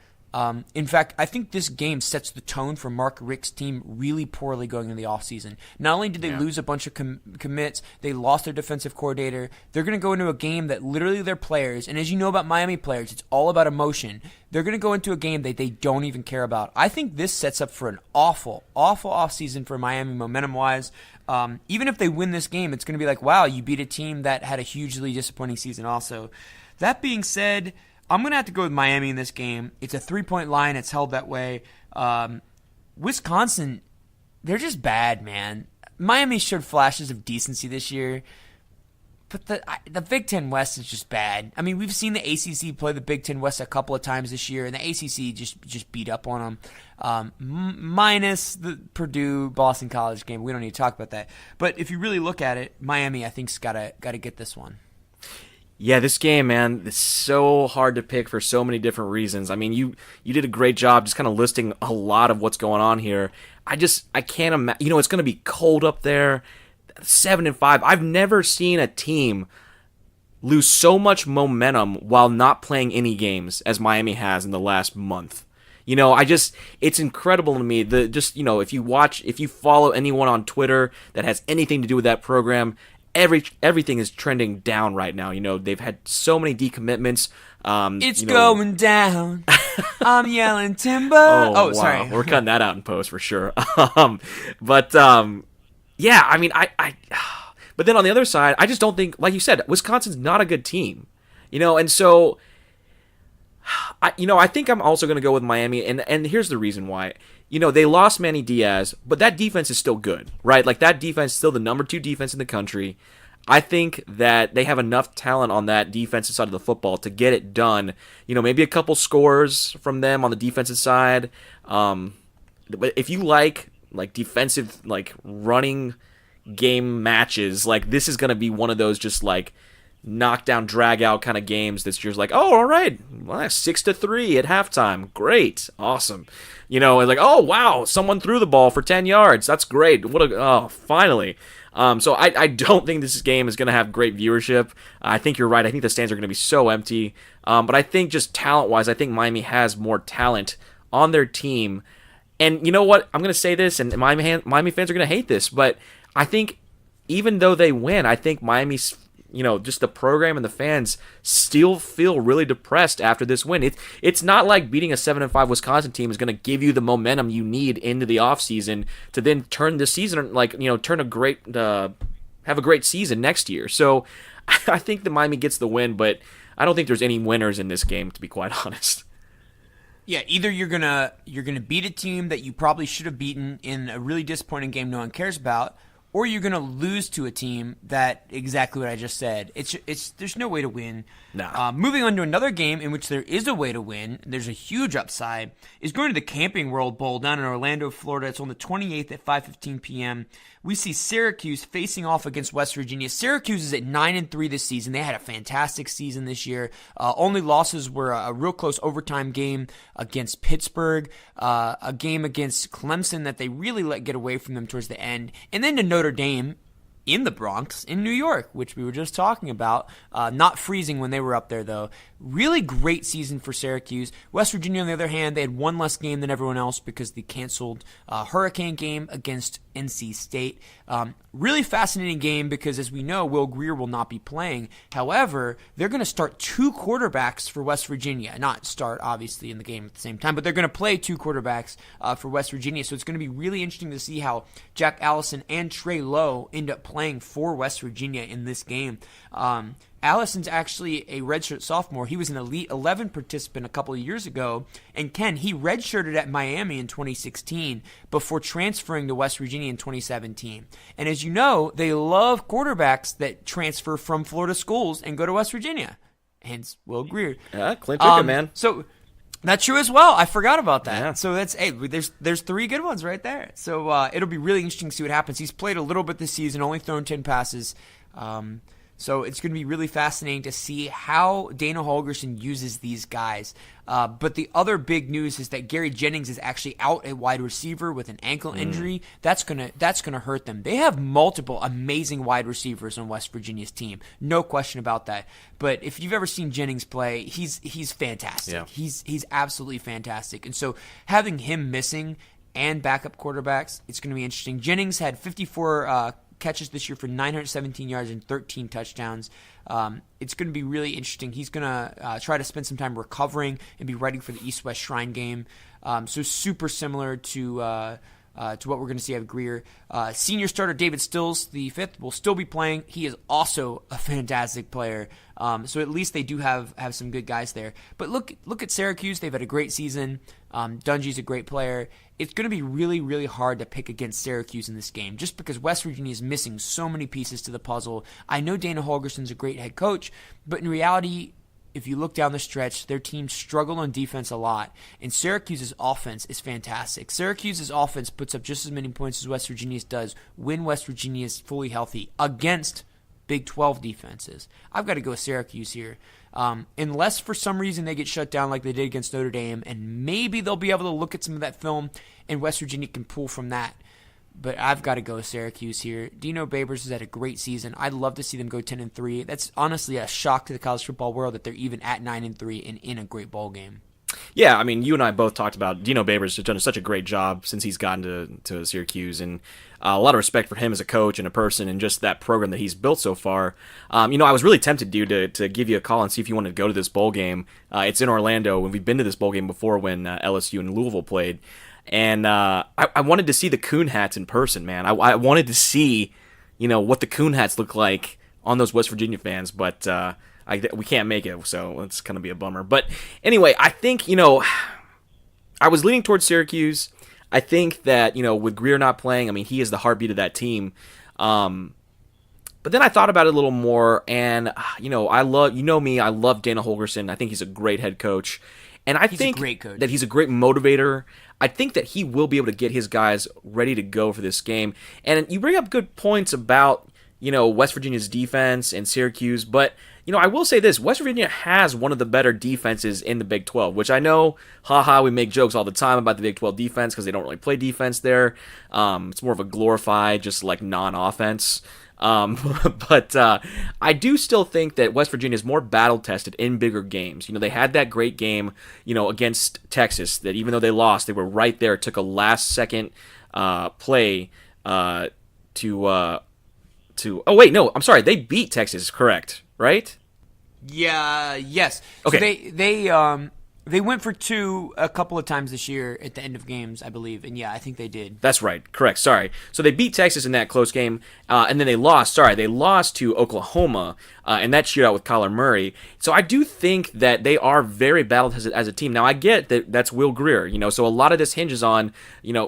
In fact, I think this game sets the tone for Mark Richt's team really poorly going into the offseason. Not only did they lose a bunch of commits, they lost their defensive coordinator. They're going to go into a game that literally their players, and as you know about Miami players, it's all about emotion. They're going to go into a game that they don't even care about. I think this sets up for an awful offseason for Miami momentum-wise. Even if they win this game, it's going to be like, wow, you beat a team that had a hugely disappointing season also. That being said, I'm going to have to go with Miami in this game. It's a 3-point line. It's held that way. Wisconsin, they're just bad, man. Miami showed flashes of decency this year, but the Big Ten West is just bad. I mean, we've seen the ACC play the Big Ten West a couple of times this year, and the ACC just beat up on them, minus the Purdue-Boston College game. We don't need to talk about that. But if you really look at it, Miami, I think, has got to get this one. Yeah, this game, man, it's so hard to pick for so many different reasons. I mean, you did a great job just kind of listing a lot of what's going on here. I can't imagine. It's going to be cold up there. 7-5. I've never seen a team lose so much momentum while not playing any games as Miami has in the last month. It's incredible to me. If you follow anyone on Twitter that has anything to do with that program, everything is trending down right now. They've had so many decommitments. It's going down. I'm yelling timber. Oh, wow. Sorry. We're cutting that out in post for sure. Yeah, I mean, but then on the other side, I just don't think, like you said, Wisconsin's not a good team. And so, I think I'm also going to go with Miami, and here's the reason why. They lost Manny Diaz, but that defense is still good, right? Like, that defense is still the number 2 defense in the country. I think that they have enough talent on that defensive side of the football to get it done. Maybe a couple scores from them on the defensive side. But if you like defensive, running game matches, this is going to be one of those just, knockdown, drag out kind of games that's just oh, all right, well, 6-3 at halftime. Great. Awesome. Oh, wow, someone threw the ball for 10 yards. That's great. Finally. So I don't think this game is going to have great viewership. I think you're right. I think the stands are going to be so empty. But I think just talent-wise, I think Miami has more talent on their team. And you know what? I'm going to say this, and Miami fans are going to hate this, but I think even though they win, I think Miami's just the program and the fans still feel really depressed after this win. It's not like beating a 7-5 Wisconsin team is going to give you the momentum you need into the offseason to then turn this season, have a great season next year. So I think the Miami gets the win, but I don't think there's any winners in this game, to be quite honest. Yeah, either you're gonna beat a team that you probably should have beaten in a really disappointing game no one cares about, or you're going to lose to a team that exactly what I just said. There's no way to win. No. Moving on to another game in which there is a way to win, there's a huge upside, is going to the Camping World Bowl down in Orlando, Florida. It's on the 28th at 5:15 p.m. We see Syracuse facing off against West Virginia. Syracuse is at 9-3 this season. They had a fantastic season this year. Only losses were a real close overtime game against Pittsburgh, a game against Clemson that they really let get away from them towards the end, and then to Notre Dame in the Bronx, in New York, which we were just talking about. Not freezing when they were up there, though. Really great season for Syracuse. West Virginia, on the other hand, they had one less game than everyone else because they canceled Hurricane game against NC State. Really fascinating game because, as we know, Will Grier will not be playing. However, they're going to start 2 quarterbacks for West Virginia. Not start, obviously, in the game at the same time, but they're going to play 2 quarterbacks for West Virginia. So it's going to be really interesting to see how Jack Allison and Trey Lowe end up playing for West Virginia in this game. Allison's actually a redshirt sophomore. He was an Elite 11 participant a couple of years ago. And Ken, he redshirted at Miami in 2016 before transferring to West Virginia in 2017. And as you know, they love quarterbacks that transfer from Florida schools and go to West Virginia. Hence, Will Grier. Yeah, Clint Pickett, man. So, That's true as well. I forgot about that. Yeah. So there's 3 good ones right there. So it'll be really interesting to see what happens. He's played a little bit this season, only thrown 10 passes. So it's going to be really fascinating to see how Dana Holgorsen uses these guys. But the other big news is that Gary Jennings is actually out at wide receiver with an ankle injury. That's gonna hurt them. They have multiple amazing wide receivers on West Virginia's team, no question about that. But if you've ever seen Jennings play, he's fantastic. Yeah. He's absolutely fantastic. And so having him missing and backup quarterbacks, it's going to be interesting. Jennings had 54 catches this year for 917 yards and 13 touchdowns. It's going to be really interesting. He's going to try to spend some time recovering and be ready for the East-West Shrine game. So super similar to what we're going to see out of Greer. Senior starter David Stills, the 5th, will still be playing. He is also a fantastic player. So at least they do have some good guys there. But look at Syracuse. They've had a great season. Dungy's a great player. It's going to be really, really hard to pick against Syracuse in this game just because West Virginia is missing so many pieces to the puzzle. I know Dana Holgorsen's a great head coach, but in reality, if you look down the stretch, their team struggled on defense a lot, and Syracuse's offense is fantastic. Syracuse's offense puts up just as many points as West Virginia's does when West Virginia is fully healthy against Big 12 defenses. I've got to go with Syracuse here. Unless for some reason they get shut down like they did against Notre Dame, and maybe they'll be able to look at some of that film and West Virginia can pull from that. But I've got to go with Syracuse here. Dino Babers has had a great season. I'd love to see them go 10-3. That's honestly a shock to the college football world that they're even at 9-3 and in a great bowl game. Yeah, I mean, you and I both talked about Dino Babers has done such a great job since he's gotten to Syracuse, and a lot of respect for him as a coach and a person and just that program that he's built so far. I was really tempted, dude, to give you a call and see if you wanted to go to this bowl game. It's in Orlando, and we've been to this bowl game before when LSU and Louisville played. And I wanted to see the Coon hats in person, man. I wanted to see, what the Coon hats look like on those West Virginia fans, but we can't make it, so it's going to be a bummer. But anyway, I think, I was leaning towards Syracuse. I think that, with Greer not playing, I mean, he is the heartbeat of that team. But then I thought about it a little more, and, I love Dana Holgorsen. I think he's a great head coach. And I think that he's a great motivator. I think that he will be able to get his guys ready to go for this game. And you bring up good points about, West Virginia's defense and Syracuse. But, I will say this. West Virginia has one of the better defenses in the Big 12, which I know, we make jokes all the time about the Big 12 defense because they don't really play defense there. It's more of a glorified, just like non-offense. But I do still think that West Virginia is more battle-tested in bigger games. They had that great game, against Texas that even though they lost, they were right there. It took a last-second play oh, wait, no, I'm sorry. They beat Texas, correct, right? Yeah, yes. Okay. So they went for 2 a couple of times this year at the end of games, I believe. And yeah, I think they did. That's right. Correct. Sorry. So they beat Texas in that close game, and then they lost. They lost to Oklahoma in that shootout with Kyler Murray. So I do think that they are very battle-tested as a team. Now, I get that that's Will Grier, so a lot of this hinges on,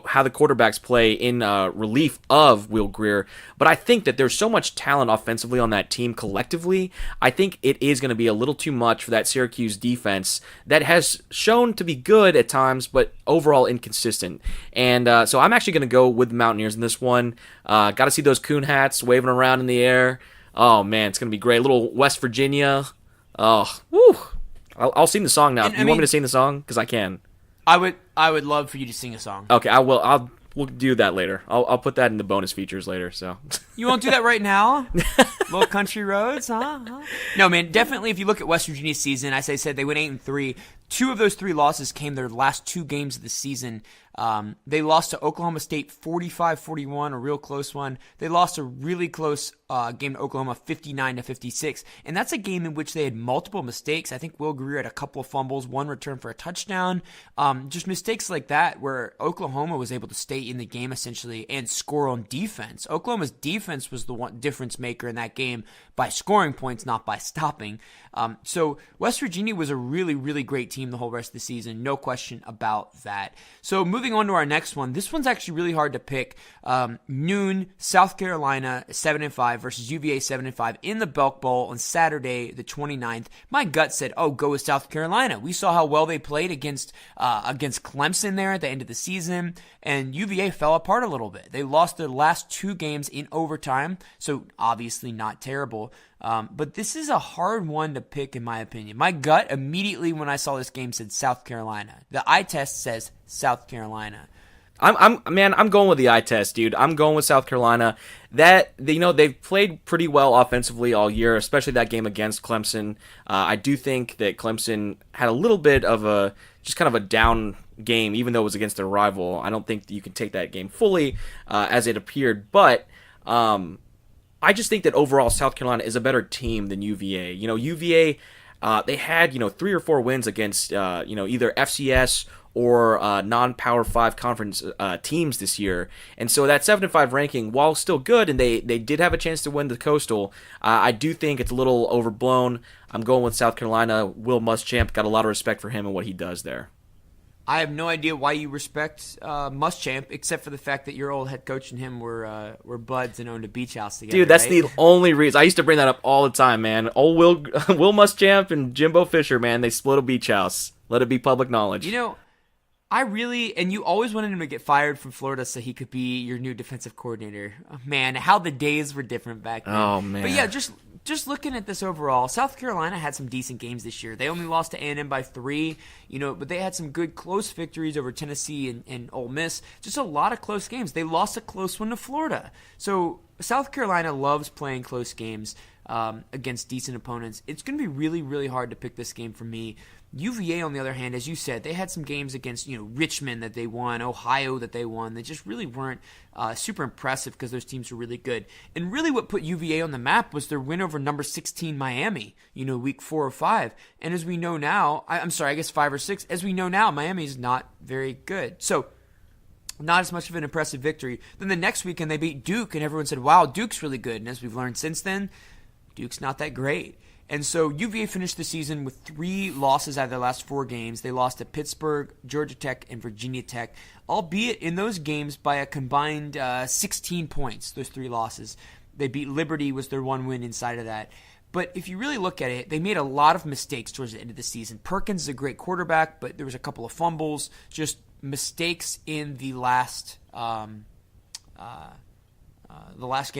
how the quarterbacks play in relief of Will Grier. But I think that there's so much talent offensively on that team collectively. I think it is going to be a little too much for that Syracuse defense that has shown to be good at times, but overall inconsistent. And so I'm actually going to go with the Mountaineers in this one. Got to see those Coon hats waving around in the air. Oh, man, it's going to be great. Little West Virginia. Oh, woo. I'll sing the song now. You want me to sing the song? Because I can. I would love for you to sing a song. Okay, I will. We'll do that later. I'll put that in the bonus features later. So you won't do that right now? Little country roads, huh? No, man. Definitely. If you look at West Virginia's season, as I said, they went 8-3. 2 of those 3 losses came their last 2 games of the season. They lost to Oklahoma State 45-41, a real close one. They lost a really close game to Oklahoma 59-56, and that's a game in which they had multiple mistakes. I think Will Grier had a couple of fumbles, 1 return for a touchdown. Just mistakes like that where Oklahoma was able to stay in the game essentially and score on defense. Oklahoma's defense was the one difference maker in that game by scoring points, not by stopping. So West Virginia was a really, really great team the whole rest of the season. No question about that. So moving on to our next one. This one's actually really hard to pick. Noon, South Carolina, 7-5 5 versus UVA 7-5 in the Belk Bowl on Saturday the 29th. My gut said, oh, go with South Carolina. We saw how well they played against Clemson there at the end of the season, and UVA fell apart a little bit. They lost their last 2 games in overtime, so obviously not terrible. But this is a hard one to pick, in my opinion. My gut immediately when I saw this game said South Carolina. The eye test says South Carolina. I'm going with the eye test, dude. I'm going with South Carolina. They've played pretty well offensively all year, especially that game against Clemson. I do think that Clemson had a little bit of a down game, even though it was against their rival. I don't think that you can take that game fully as it appeared, but I just think that overall South Carolina is a better team than UVA. UVA, they had 3 or 4 wins against either FCS or non-Power 5 conference teams this year. And so that 7-5 ranking, while still good, and they did have a chance to win the Coastal, I do think it's a little overblown. I'm going with South Carolina. Will Muschamp, got a lot of respect for him and what he does there. I have no idea why you respect Muschamp, except for the fact that your old head coach and him were buds and owned a beach house together. Dude, that's right? the only reason. I used to bring that up all the time, man. Old Will Muschamp and Jimbo Fisher, man, they split a beach house. Let it be public knowledge. And you always wanted him to get fired from Florida so he could be your new defensive coordinator. Oh, man, how the days were different back then. Oh, man. But yeah, just looking at this overall, South Carolina had some decent games this year. They only lost to A&M by 3, but they had some good close victories over Tennessee and Ole Miss. Just a lot of close games. They lost a close one to Florida. So South Carolina loves playing close games against decent opponents. It's going to be really, really hard to pick this game for me. UVA, on the other hand, as you said, they had some games against Richmond that they won, Ohio that they won. They just really weren't super impressive because those teams were really good. And really what put UVA on the map was their win over number 16 Miami, week 4 or 5. And as we know now, I'm sorry, I guess 5 or 6. As we know now, Miami is not very good. So not as much of an impressive victory. Then the next weekend they beat Duke, and everyone said, wow, Duke's really good. And as we've learned since then, Duke's not that great. And so UVA finished the season with 3 losses out of their last 4 games. They lost to Pittsburgh, Georgia Tech, and Virginia Tech, albeit in those games by a combined 16 points, those 3 losses. They beat Liberty, was their 1 win inside of that. But if you really look at it, they made a lot of mistakes towards the end of the season. Perkins is a great quarterback, but there was a couple of fumbles, just mistakes in the last game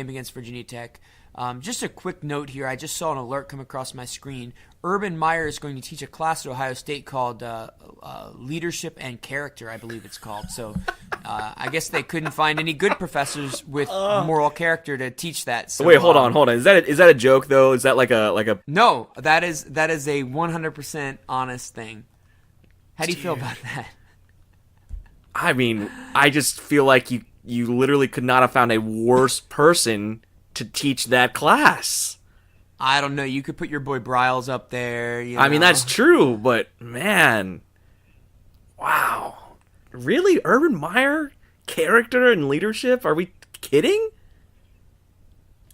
against Virginia Tech. Just a quick note here. I just saw an alert come across my screen. Urban Meyer is going to teach a class at Ohio State called Leadership and Character, I believe it's called. So I guess they couldn't find any good professors with moral character to teach that. So, wait, hold on. Is that a joke though? Is that like a? No, that is a 100% honest thing. How do you feel about that? I mean, I just feel like you literally could not have found a worse person to teach that class. I don't know. You could put your boy Bryles up there. I mean, that's true, but man, wow. Really? Urban Meyer? Character and leadership? Are we kidding?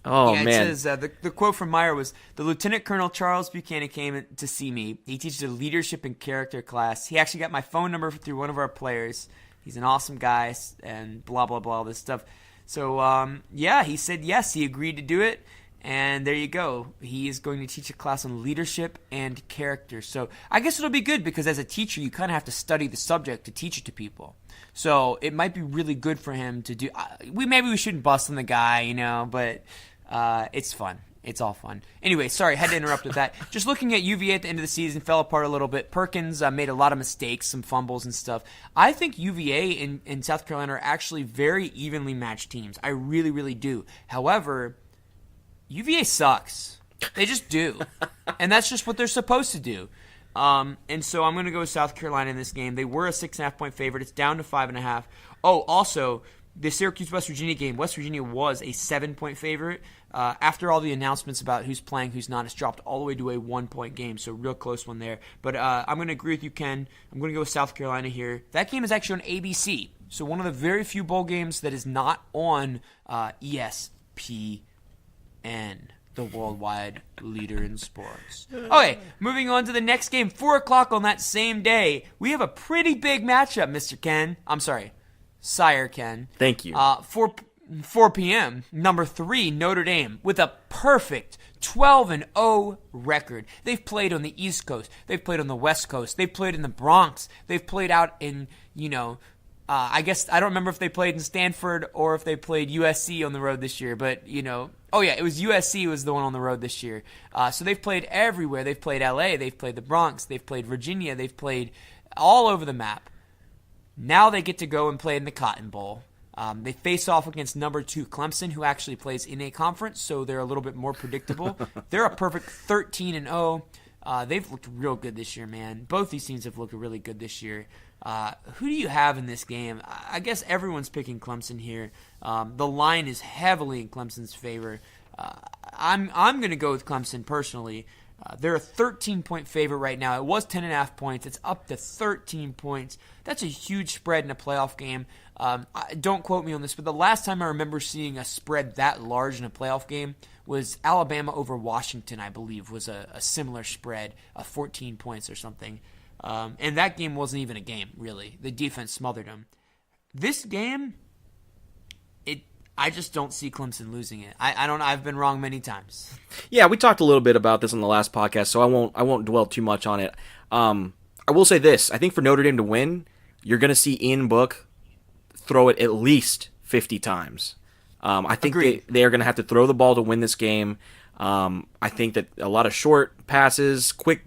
Oh, yeah, man. It says, the quote from Meyer was, "The Lieutenant Colonel Charles Buchanan came to see me. He teaches a leadership and character class. He actually got my phone number through one of our players. He's an awesome guy," and blah, blah, blah, all this stuff. So, he said yes. He agreed to do it. And there you go. He is going to teach a class on leadership and character. So I guess it'll be good because as a teacher, you kind of have to study the subject to teach it to people. So it might be really good for him to do. Maybe we shouldn't bust on the guy, but it's fun. It's all fun. Anyway, sorry, had to interrupt with that. Just looking at UVA at the end of the season, fell apart a little bit. Perkins made a lot of mistakes, some fumbles and stuff. I think UVA and South Carolina are actually very evenly matched teams. I really, really do. However, UVA sucks. They just do. And that's just what they're supposed to do. And so I'm going to go with South Carolina in this game. They were a 6.5-point favorite. It's down to 5.5. Oh, also, the Syracuse-West Virginia game, West Virginia was a 7-point favorite. After all the announcements about who's playing, who's not, it's dropped all the way to a 1-point game, so real close one there. But I'm going to agree with you, Ken. I'm going to go with South Carolina here. That game is actually on ABC, so one of the very few bowl games that is not on ESPN, the worldwide leader in sports. Okay, moving on to the next game, 4 o'clock on that same day. We have a pretty big matchup, Mr. Ken. I'm sorry, Sire Ken. Thank you. 4 p.m., number 3, Notre Dame, with a perfect 12-0 record. They've played on the East Coast. They've played on the West Coast. They've played in the Bronx. They've played out in, I guess I don't remember if they played in Stanford or if they played USC on the road this year, but, oh yeah, it was USC was the one on the road this year. So they've played everywhere. They've played LA. They've played the Bronx. They've played Virginia. They've played all over the map. Now they get to go and play in the Cotton Bowl. They face off against number 2 Clemson, who actually plays in a conference, so they're a little bit more predictable. They're a perfect 13-0. They've looked real good this year, man. Both these teams have looked really good this year. Who do you have in this game? I guess everyone's picking Clemson here. The line is heavily in Clemson's favor. I'm going to go with Clemson personally. They're a 13-point favorite right now. It was 10.5 points. It's up to 13 points. That's a huge spread in a playoff game. Don't quote me on this, but the last time I remember seeing a spread that large in a playoff game was Alabama over Washington, I believe, was a similar spread, 14 points or something. And that game wasn't even a game, really. The defense smothered them. This game, I just don't see Clemson losing it. I don't. I've been wrong many times. Yeah, we talked a little bit about this on the last podcast, so I won't dwell too much on it. I will say this: I think for Notre Dame to win, you're going to see Ian Book throw it at least 50 times. I think they are going to have to throw the ball to win this game. I think that a lot of short passes, quick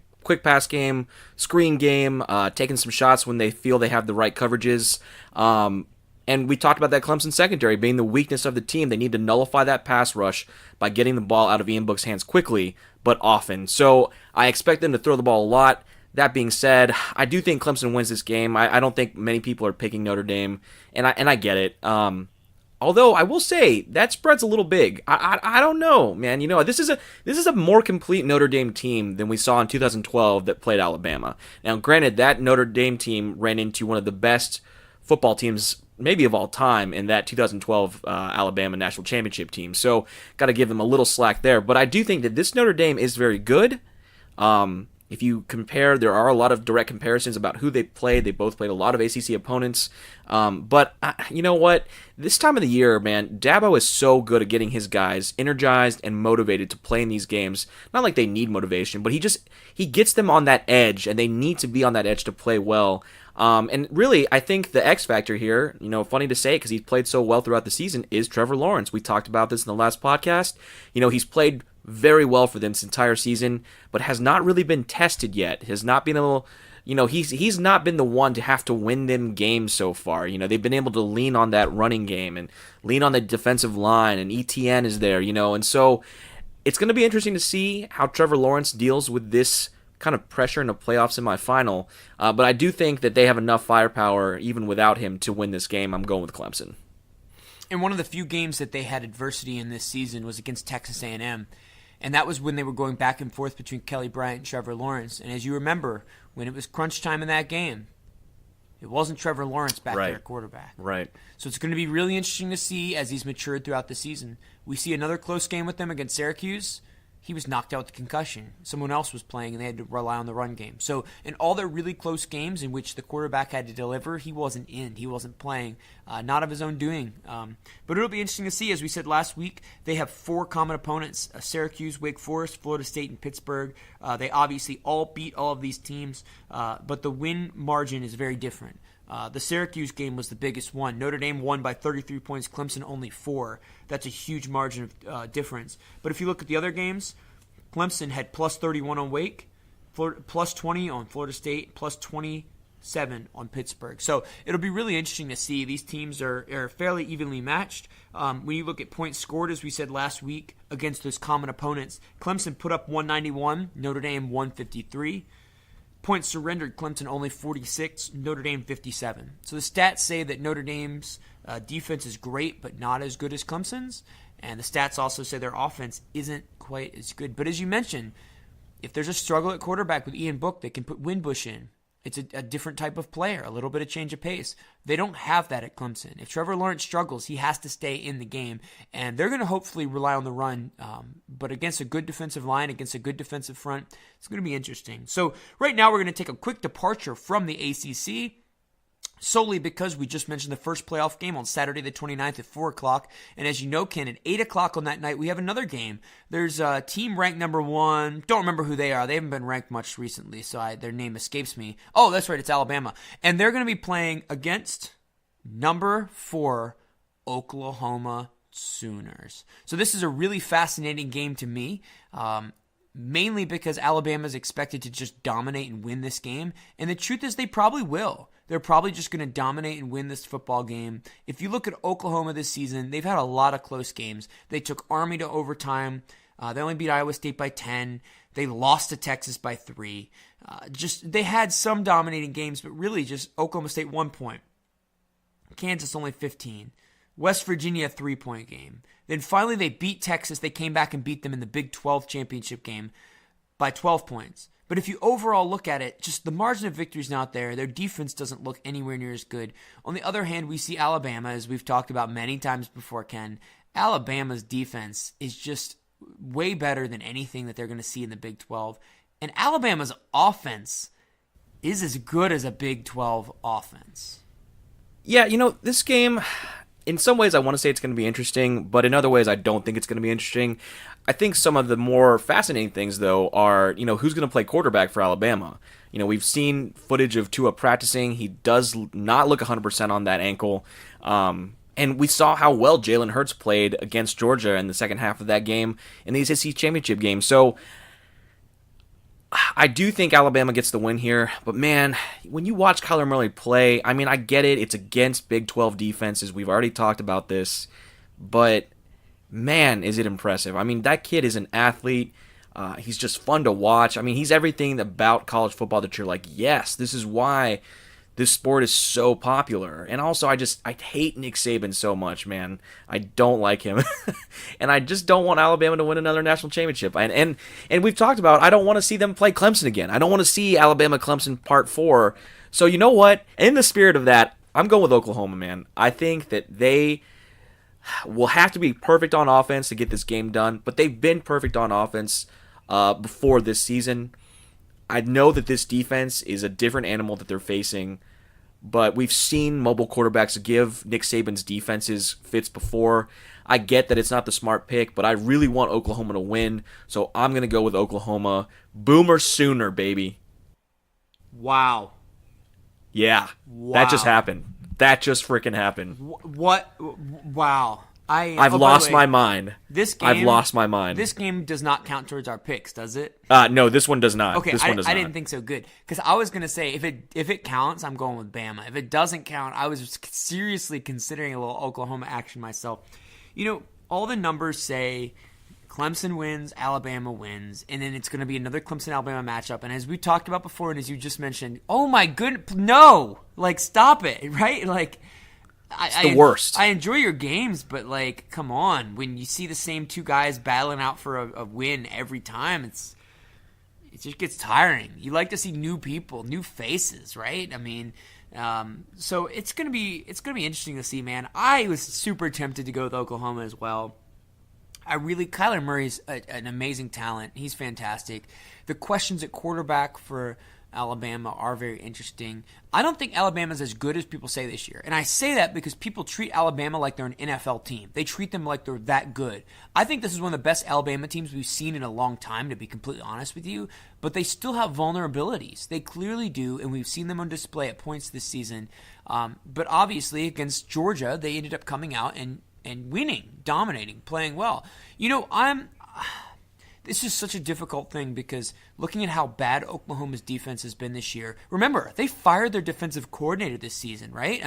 pass game, screen game, taking some shots when they feel they have the right coverages. And we talked about that Clemson secondary being the weakness of the team. They need to nullify that pass rush by getting the ball out of Ian Book's hands quickly, but often. So I expect them to throw the ball a lot. That being said, I do think Clemson wins this game. I don't think many people are picking Notre Dame, and I get it. Although I will say that spread's a little big. I don't know, man. This is a more complete Notre Dame team than we saw in 2012 that played Alabama. Now, granted, that Notre Dame team ran into one of the best football teams maybe of all time in that 2012 Alabama National Championship team. So got to give them a little slack there. But I do think that this Notre Dame is very good. If you compare, there are a lot of direct comparisons about who they played. They both played a lot of ACC opponents. But you know what? This time of the year, man, Dabo is so good at getting his guys energized and motivated to play in these games. Not like they need motivation, but he gets them on that edge, and they need to be on that edge to play well. And really, I think the X factor here, funny to say because he's played so well throughout the season, is Trevor Lawrence. We talked about this in the last podcast. He's played very well for them this entire season, but has not really been tested yet. Has not been able, he's not been the one to have to win them games so far. They've been able to lean on that running game and lean on the defensive line, and ETN is there, and so it's going to be interesting to see how Trevor Lawrence deals with this kind of pressure in a playoff semifinal. But I do think that they have enough firepower, even without him, to win this game. I'm going with Clemson. And one of the few games that they had adversity in this season was against Texas A&M. And that was when they were going back and forth between Kelly Bryant and Trevor Lawrence. And as you remember, when it was crunch time in that game, it wasn't Trevor Lawrence back there at quarterback. Right. So it's going to be really interesting to see as he's matured throughout the season. We see another close game with them against Syracuse. He was knocked out with concussion. Someone else was playing, and they had to rely on the run game. So in all their really close games in which the quarterback had to deliver, he wasn't in. He wasn't playing. Not of his own doing. But it'll be interesting to see. As we said last week, they have 4 common opponents: Syracuse, Wake Forest, Florida State, and Pittsburgh. They obviously all beat all of these teams, but the win margin is very different. The Syracuse game was the biggest one. Notre Dame won by 33 points, Clemson only 4. That's a huge margin of difference. But if you look at the other games, Clemson had plus 31 on Wake, plus 20 on Florida State, plus 27 on Pittsburgh. So it'll be really interesting to see. These teams are fairly evenly matched. When you look at points scored, as we said last week, against those common opponents, Clemson put up 191, Notre Dame 153. Points surrendered, Clemson only 46, Notre Dame 57. So the stats say that Notre Dame's defense is great, but not as good as Clemson's. And the stats also say their offense isn't quite as good. But as you mentioned, if there's a struggle at quarterback with Ian Book, they can put Winbush in. It's a different type of player, a little bit of change of pace. They don't have that at Clemson. If Trevor Lawrence struggles, he has to stay in the game. And they're going to hopefully rely on the run. But against a good defensive line, against a good defensive front, it's going to be interesting. So right now we're going to take a quick departure from the ACC. solely because we just mentioned the first playoff game on Saturday the 29th at 4 o'clock. And as you know, Ken, at 8 o'clock on that night, we have another game. There's a team ranked number 1. Don't remember who they are. They haven't been ranked much recently, so their name escapes me. Oh, that's right. It's Alabama. And they're going to be playing against number 4 Oklahoma Sooners. So this is a really fascinating game to me. Mainly because Alabama is expected to just dominate and win this game. And the truth is they probably will. They're probably just going to dominate and win this football game. If you look at Oklahoma this season, they've had a lot of close games. They took Army to overtime. They only beat Iowa State by 10. They lost to Texas by 3. They had some dominating games, but really just Oklahoma State 1 point. Kansas only 15. West Virginia a 3-point game. Then finally they beat Texas. They came back and beat them in the Big 12 championship game by 12 points. But if you overall look at it, just the margin of victory is not there. Their defense doesn't look anywhere near as good. On the other hand, we see Alabama, as we've talked about many times before, Ken. Alabama's defense is just way better than anything that they're going to see in the Big 12. And Alabama's offense is as good as a Big 12 offense. Yeah, this game, in some ways I want to say it's going to be interesting, but in other ways I don't think it's going to be interesting. I think some of the more fascinating things, though, are, who's going to play quarterback for Alabama. We've seen footage of Tua practicing. He does not look 100% on that ankle. And we saw how well Jalen Hurts played against Georgia in the second half of that game in the ACC Championship game. So I do think Alabama gets the win here. But, man, when you watch Kyler Murray play, I get it. It's against Big 12 defenses. We've already talked about this. But man, is it impressive. That kid is an athlete. He's just fun to watch. He's everything about college football that you're like, yes, this is why this sport is so popular. And also, I hate Nick Saban so much, man. I don't like him. And I just don't want Alabama to win another national championship. And we've talked about, I don't want to see them play Clemson again. I don't want to see Alabama-Clemson Part 4. So you know what? In the spirit of that, I'm going with Oklahoma, man. I think that they will have to be perfect on offense to get this game done, but they've been perfect on offense before this season. I know that this defense is a different animal that they're facing, but we've seen mobile quarterbacks give Nick Saban's defenses fits before. I get that it's not the smart pick, but I really want Oklahoma to win, so I'm going to go with Oklahoma. Boomer Sooner, baby. Wow. Yeah, wow. That just happened. That just freaking happened. What? Wow. I've lost my mind. I've lost my mind. This game does not count towards our picks, does it? No, this one does not. Okay, this one does I not. didn't think so. Good, because I was gonna say if it counts, I'm going with Bama. If it doesn't count, I was seriously considering a little Oklahoma action myself. All the numbers say Clemson wins, Alabama wins, and then it's going to be another Clemson-Alabama matchup. And as we talked about before, and as you just mentioned, oh my goodness, no! Stop it, right? It's the worst. I enjoy your games, but come on. When you see the same two guys battling out for a win every time, it just gets tiring. You like to see new people, new faces, right? So it's gonna be interesting to see, man. I was super tempted to go with Oklahoma as well. Kyler Murray's an amazing talent. He's fantastic. The questions at quarterback for Alabama are very interesting. I don't think Alabama's as good as people say this year. And I say that because people treat Alabama like they're an NFL team. They treat them like they're that good. I think this is one of the best Alabama teams we've seen in a long time, to be completely honest with you. But they still have vulnerabilities. They clearly do, and we've seen them on display at points this season. But obviously, against Georgia, they ended up coming out and winning, dominating, playing well. This is such a difficult thing because looking at how bad Oklahoma's defense has been this year, remember, they fired their defensive coordinator this season, right?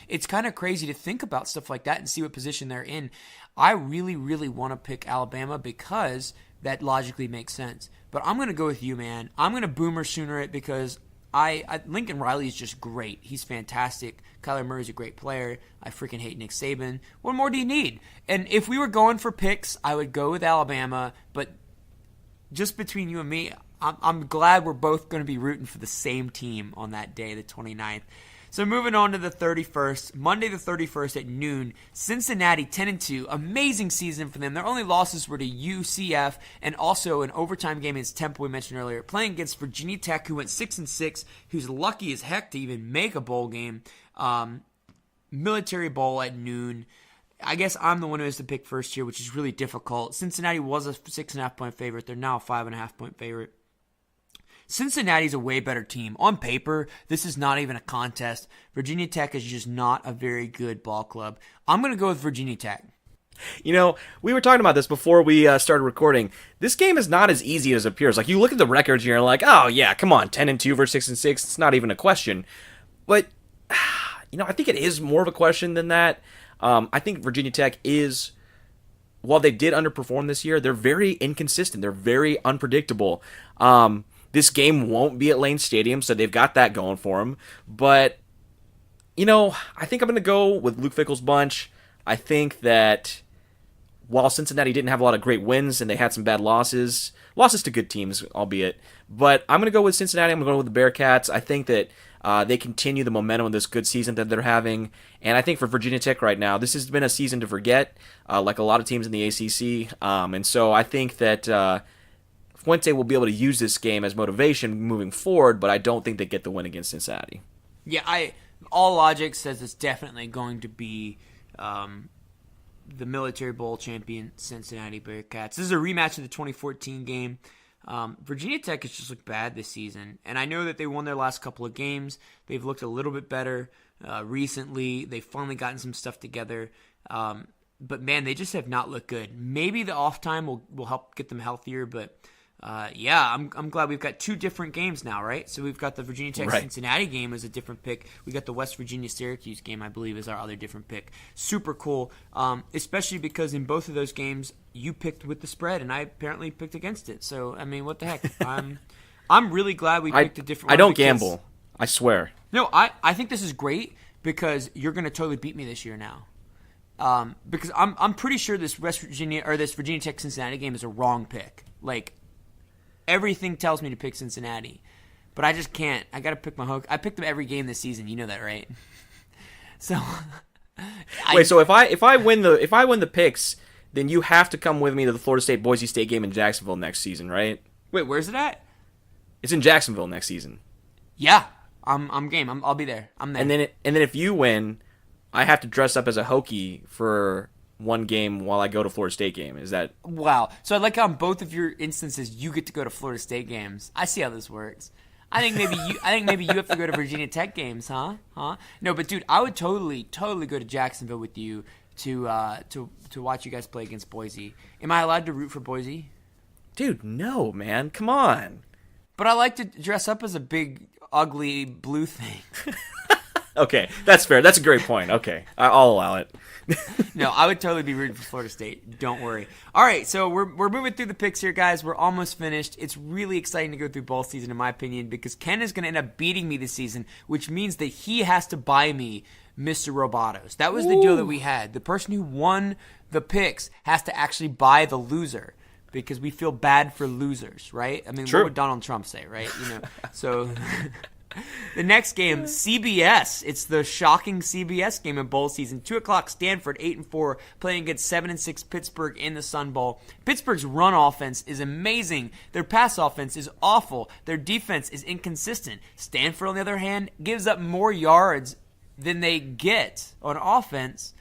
It's kind of crazy to think about stuff like that and see what position they're in. I really, really want to pick Alabama because that logically makes sense. But I'm going to go with you, man. I'm going to Boomer Sooner it because Lincoln Riley is just great. He's fantastic. Kyler Murray's a great player. I freaking hate Nick Saban. What more do you need? And if we were going for picks, I would go with Alabama, but just between you and me, I'm glad we're both going to be rooting for the same team on that day, the 29th. So moving on to the 31st, Monday the 31st at noon, Cincinnati 10-2, amazing season for them. Their only losses were to UCF and also an overtime game against Temple we mentioned earlier, playing against Virginia Tech, who went 6-6, who's lucky as heck to even make a bowl game. Military Bowl at noon. I guess I'm the one who has to pick first here, which is really difficult. Cincinnati was a 6.5-point favorite. They're now a 5.5-point favorite. Cincinnati's a way better team. On paper, this is not even a contest. Virginia Tech is just not a very good ball club. I'm going to go with Virginia Tech. You know, we were talking about this before we started recording. This game is not as easy as it appears. Like, you look at the records and you're like, oh, yeah, come on, 10-2 versus 6-6. It's not even a question. But, you know, I think it is more of a question than that. I think Virginia Tech is, while they did underperform this year, they're very inconsistent. They're very unpredictable. This game won't be at Lane Stadium, so they've got that going for them. But, you know, I think I'm going to go with Luke Fickell's bunch. I think that while Cincinnati didn't have a lot of great wins and they had some bad losses to good teams, albeit, but I'm going to go with Cincinnati. I'm going to go with the Bearcats. I think that they continue the momentum of this good season that they're having. And I think for Virginia Tech right now, this has been a season to forget, like a lot of teams in the ACC. And so I think that Fuente will be able to use this game as motivation moving forward, but I don't think they get the win against Cincinnati. Yeah, all logic says it's definitely going to be the Military Bowl champion Cincinnati Bearcats. This is a rematch of the 2014 game. Virginia Tech has just looked bad this season, and I know that they won their last couple of games. They've looked a little bit better recently. They've finally gotten some stuff together. But, man, they just have not looked good. Maybe the off time will help get them healthier, but I'm glad we've got two different games now, right? So we've got the Virginia Tech-Cincinnati game as a different pick. We got the West Virginia-Syracuse game, I believe, as our other different pick. Super cool, especially because in both of those games, you picked with the spread, and I apparently picked against it. So, I mean, what the heck? I'm really glad we picked a different one. I don't gamble. I swear. No, I think this is great because you're going to totally beat me this year now. Because I'm pretty sure this Virginia Tech Cincinnati game is a wrong pick. Like, everything tells me to pick Cincinnati, but I just can't. I got to pick my hook. I picked them every game this season. You know that, right? So wait. So if I win the picks, then you have to come with me to the Florida State Boise State game in Jacksonville next season, right? Wait, where's it at? It's in Jacksonville next season. Yeah, I'm game. I'll be there. I'm there. And then if you win, I have to dress up as a Hokie for one game while I go to Florida State game. Is that wow? So I like how in both of your instances you get to go to Florida State games. I see how this works. I think maybe you have to go to Virginia Tech games, huh? No, but dude, I would totally go to Jacksonville with you to watch you guys play against Boise. Am I allowed to root for Boise? Dude, no, man. Come on. But I like to dress up as a big ugly blue thing. Okay, that's fair. That's a great point. Okay, I'll allow it. No, I would totally be rooting for Florida State. Don't worry. All right, so we're moving through the picks here, guys. We're almost finished. It's really exciting to go through bowl season, in my opinion, because Ken is going to end up beating me this season, which means that he has to buy me Mr. Robotos. That was the deal that we had. The person who won the picks has to actually buy the loser, because we feel bad for losers, right? I mean, True. What would Donald Trump say, right? So the next game, CBS. It's the shocking CBS game in bowl season. 2:00, Stanford, 8-4, playing against 7-6 Pittsburgh in the Sun Bowl. Pittsburgh's run offense is amazing. Their pass offense is awful. Their defense is inconsistent. Stanford, on the other hand, gives up more yards than they get on offense,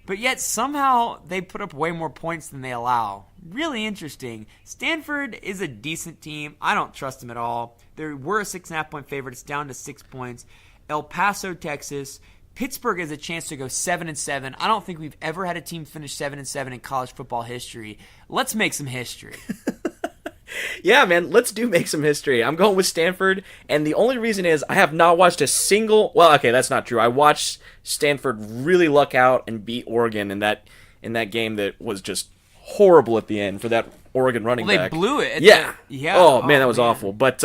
but yet somehow they put up way more points than they allow. Really interesting. Stanford is a decent team. I don't trust them at all. They were a 6.5-point favorite. It's down to 6 points. El Paso, Texas. Pittsburgh has a chance to go 7-7. I don't think we've ever had a team finish 7-7 in college football history. Let's make some history. Yeah, man, let's make some history. I'm going with Stanford, and the only reason is I have not watched a single... Well, okay, that's not true. I watched Stanford really luck out and beat Oregon in that game that was just horrible at the end for that Oregon running back. They blew it. Yeah. Yeah. Oh, man, that was awful. But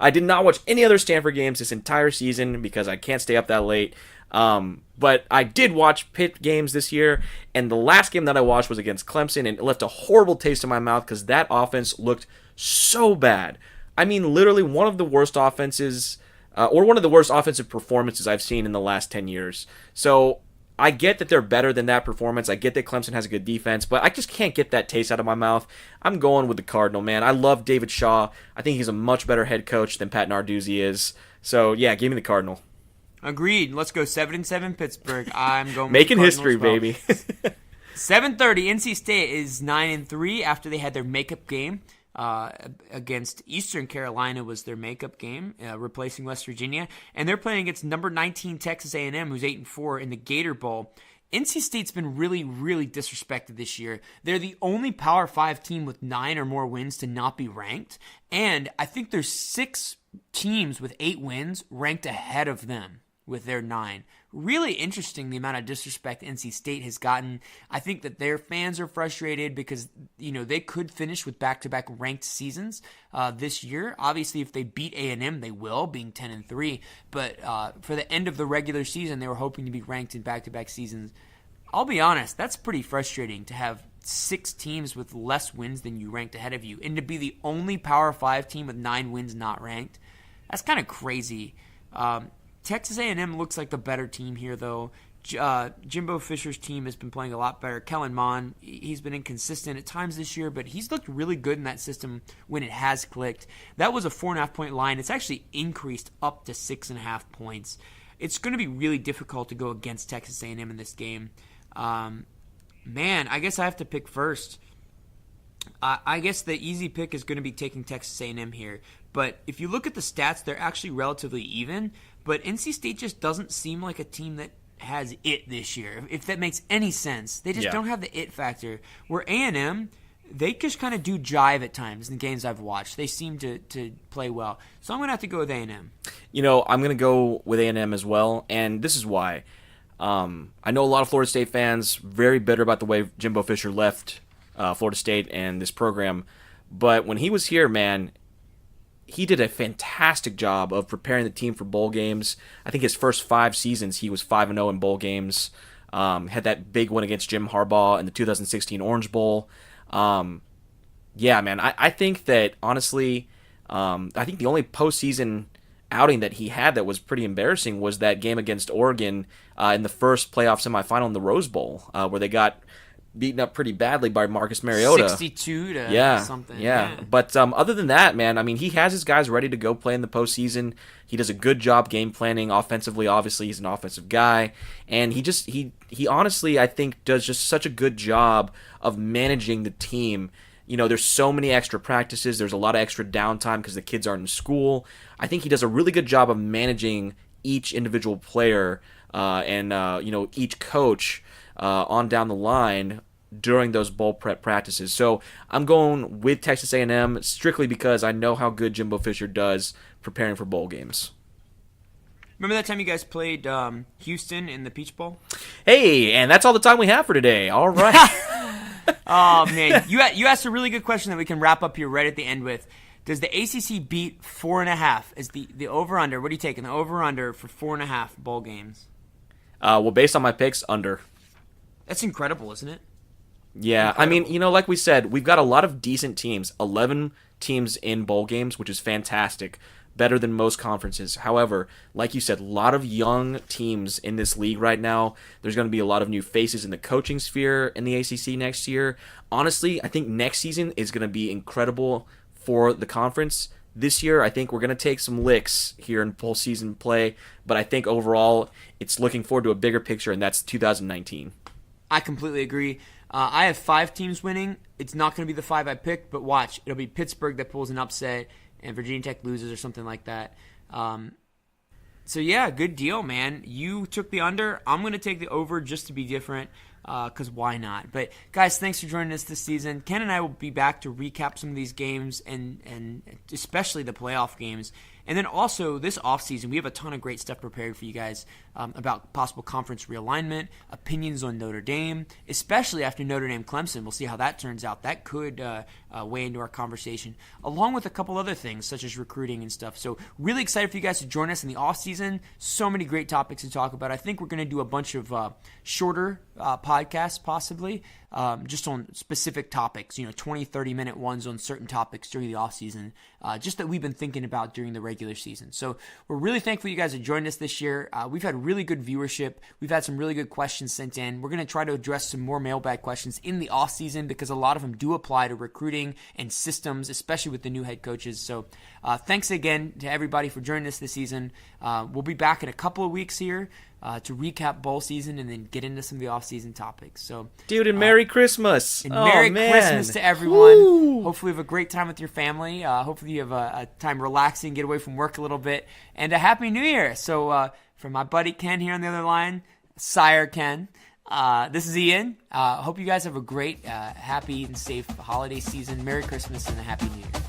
I did not watch any other Stanford games this entire season because I can't stay up that late. But I did watch Pitt games this year, and the last game that I watched was against Clemson, and it left a horrible taste in my mouth because that offense looked so bad. I mean, literally one of the worst offenses or one of the worst offensive performances I've seen in the last 10 years. So I get that they're better than that performance. I get that Clemson has a good defense, but I just can't get that taste out of my mouth. I'm going with the Cardinal, man. I love David Shaw. I think he's a much better head coach than Pat Narduzzi is. So, yeah, give me the Cardinal. Agreed. Let's go 7-7 Pittsburgh. I'm going Making with history, well. baby. 7:30. NC State is 9-3 after they had their makeup game against Eastern Carolina. Was their makeup game, replacing West Virginia, and they're playing against number 19 Texas A&M, who's 8-4 in the Gator Bowl. NC State's been really, really disrespected this year. They're the only Power 5 team with 9 or more wins to not be ranked, and I think there's 6 teams with 8 wins ranked ahead of them with their 9. Really interesting the amount of disrespect NC State has gotten. I think that their fans are frustrated because, they could finish with back-to-back ranked seasons this year. Obviously, if they beat A&M, they will, being 10-3. But for the end of the regular season, they were hoping to be ranked in back-to-back seasons. I'll be honest, that's pretty frustrating to have 6 teams with less wins than you ranked ahead of you, and to be the only Power 5 team with 9 wins not ranked. That's kind of crazy. Texas A&M looks like the better team here, though. Jimbo Fisher's team has been playing a lot better. Kellen Mond, he's been inconsistent at times this year, but he's looked really good in that system when it has clicked. That was a 4.5-point line. It's actually increased up to 6.5 points. It's going to be really difficult to go against Texas A&M in this game. Man, I guess I have to pick first. I guess the easy pick is going to be taking Texas A&M here. But if you look at the stats, they're actually relatively even. But NC State just doesn't seem like a team that has it this year, if that makes any sense. They just don't have the it factor. Where A&M, they just kind of do jive at times in the games I've watched. They seem to play well. So I'm going to have to go with A&M. I'm going to go with A&M as well, and this is why. I know a lot of Florida State fans very bitter about the way Jimbo Fisher left Florida State and this program. But when he was here, man, he did a fantastic job of preparing the team for bowl games. I think his first 5 seasons, he was 5-0 in bowl games. Had that big win against Jim Harbaugh in the 2016 Orange Bowl. Yeah, man, I think that, honestly, I think the only postseason outing that he had that was pretty embarrassing was that game against Oregon in the first playoff semifinal in the Rose Bowl, where they got beaten up pretty badly by Marcus Mariota. 62 to something. Yeah. But other than that, man, I mean, he has his guys ready to go play in the postseason. He does a good job game planning offensively. Obviously, he's an offensive guy. And he honestly, I think, does just such a good job of managing the team. There's so many extra practices. There's a lot of extra downtime because the kids aren't in school. I think he does a really good job of managing each individual player and each coach on down the line during those bowl prep practices. So I'm going with Texas A&M strictly because I know how good Jimbo Fisher does preparing for bowl games. Remember that time you guys played Houston in the Peach Bowl? Hey, and that's all the time we have for today. All right. Oh, man. You asked a really good question that we can wrap up here right at the end with. Does the ACC beat 4.5 as the over-under? What are you taking, the over-under for 4.5 bowl games? Well, based on my picks, under. That's incredible, isn't it? Yeah, incredible. I mean, like we said, we've got a lot of decent teams. 11 teams in bowl games, which is fantastic. Better than most conferences. However, like you said, a lot of young teams in this league right now. There's going to be a lot of new faces in the coaching sphere in the ACC next year. Honestly, I think next season is going to be incredible for the conference. This year, I think we're going to take some licks here in postseason play, but I think overall, it's looking forward to a bigger picture, and that's 2019. I completely agree. I have 5 teams winning. It's not going to be the 5 I picked, but watch. It'll be Pittsburgh that pulls an upset and Virginia Tech loses or something like that. So, yeah, good deal, man. You took the under. I'm going to take the over just to be different because why not? But, guys, thanks for joining us this season. Ken and I will be back to recap some of these games and especially the playoff games. And then also this offseason, we have a ton of great stuff prepared for you guys about possible conference realignment, opinions on Notre Dame, especially after Notre Dame Clemson. We'll see how that turns out. That could weigh into our conversation, along with a couple other things such as recruiting and stuff. So really excited for you guys to join us in the offseason. So many great topics to talk about. I think we're going to do a bunch of shorter podcasts possibly, just on specific topics, 20, 30-minute ones on certain topics during the offseason. just that we've been thinking about during the regular season. So we're really thankful you guys have joined us this year. We've had really good viewership. We've had some really good questions sent in. We're going to try to address some more mailbag questions in the off season because a lot of them do apply to recruiting and systems, especially with the new head coaches. So thanks again to everybody for joining us this season. We'll be back in a couple of weeks here to recap bowl season and then get into some of the off-season topics. So, dude, and Merry Christmas! And Merry Christmas to everyone. Woo! Hopefully you have a great time with your family. Hopefully you have a time relaxing, get away from work a little bit, and a Happy New Year. So from my buddy Ken here on the other line, Sire Ken, this is Ian. Hope you guys have a great, happy, and safe holiday season. Merry Christmas and a Happy New Year.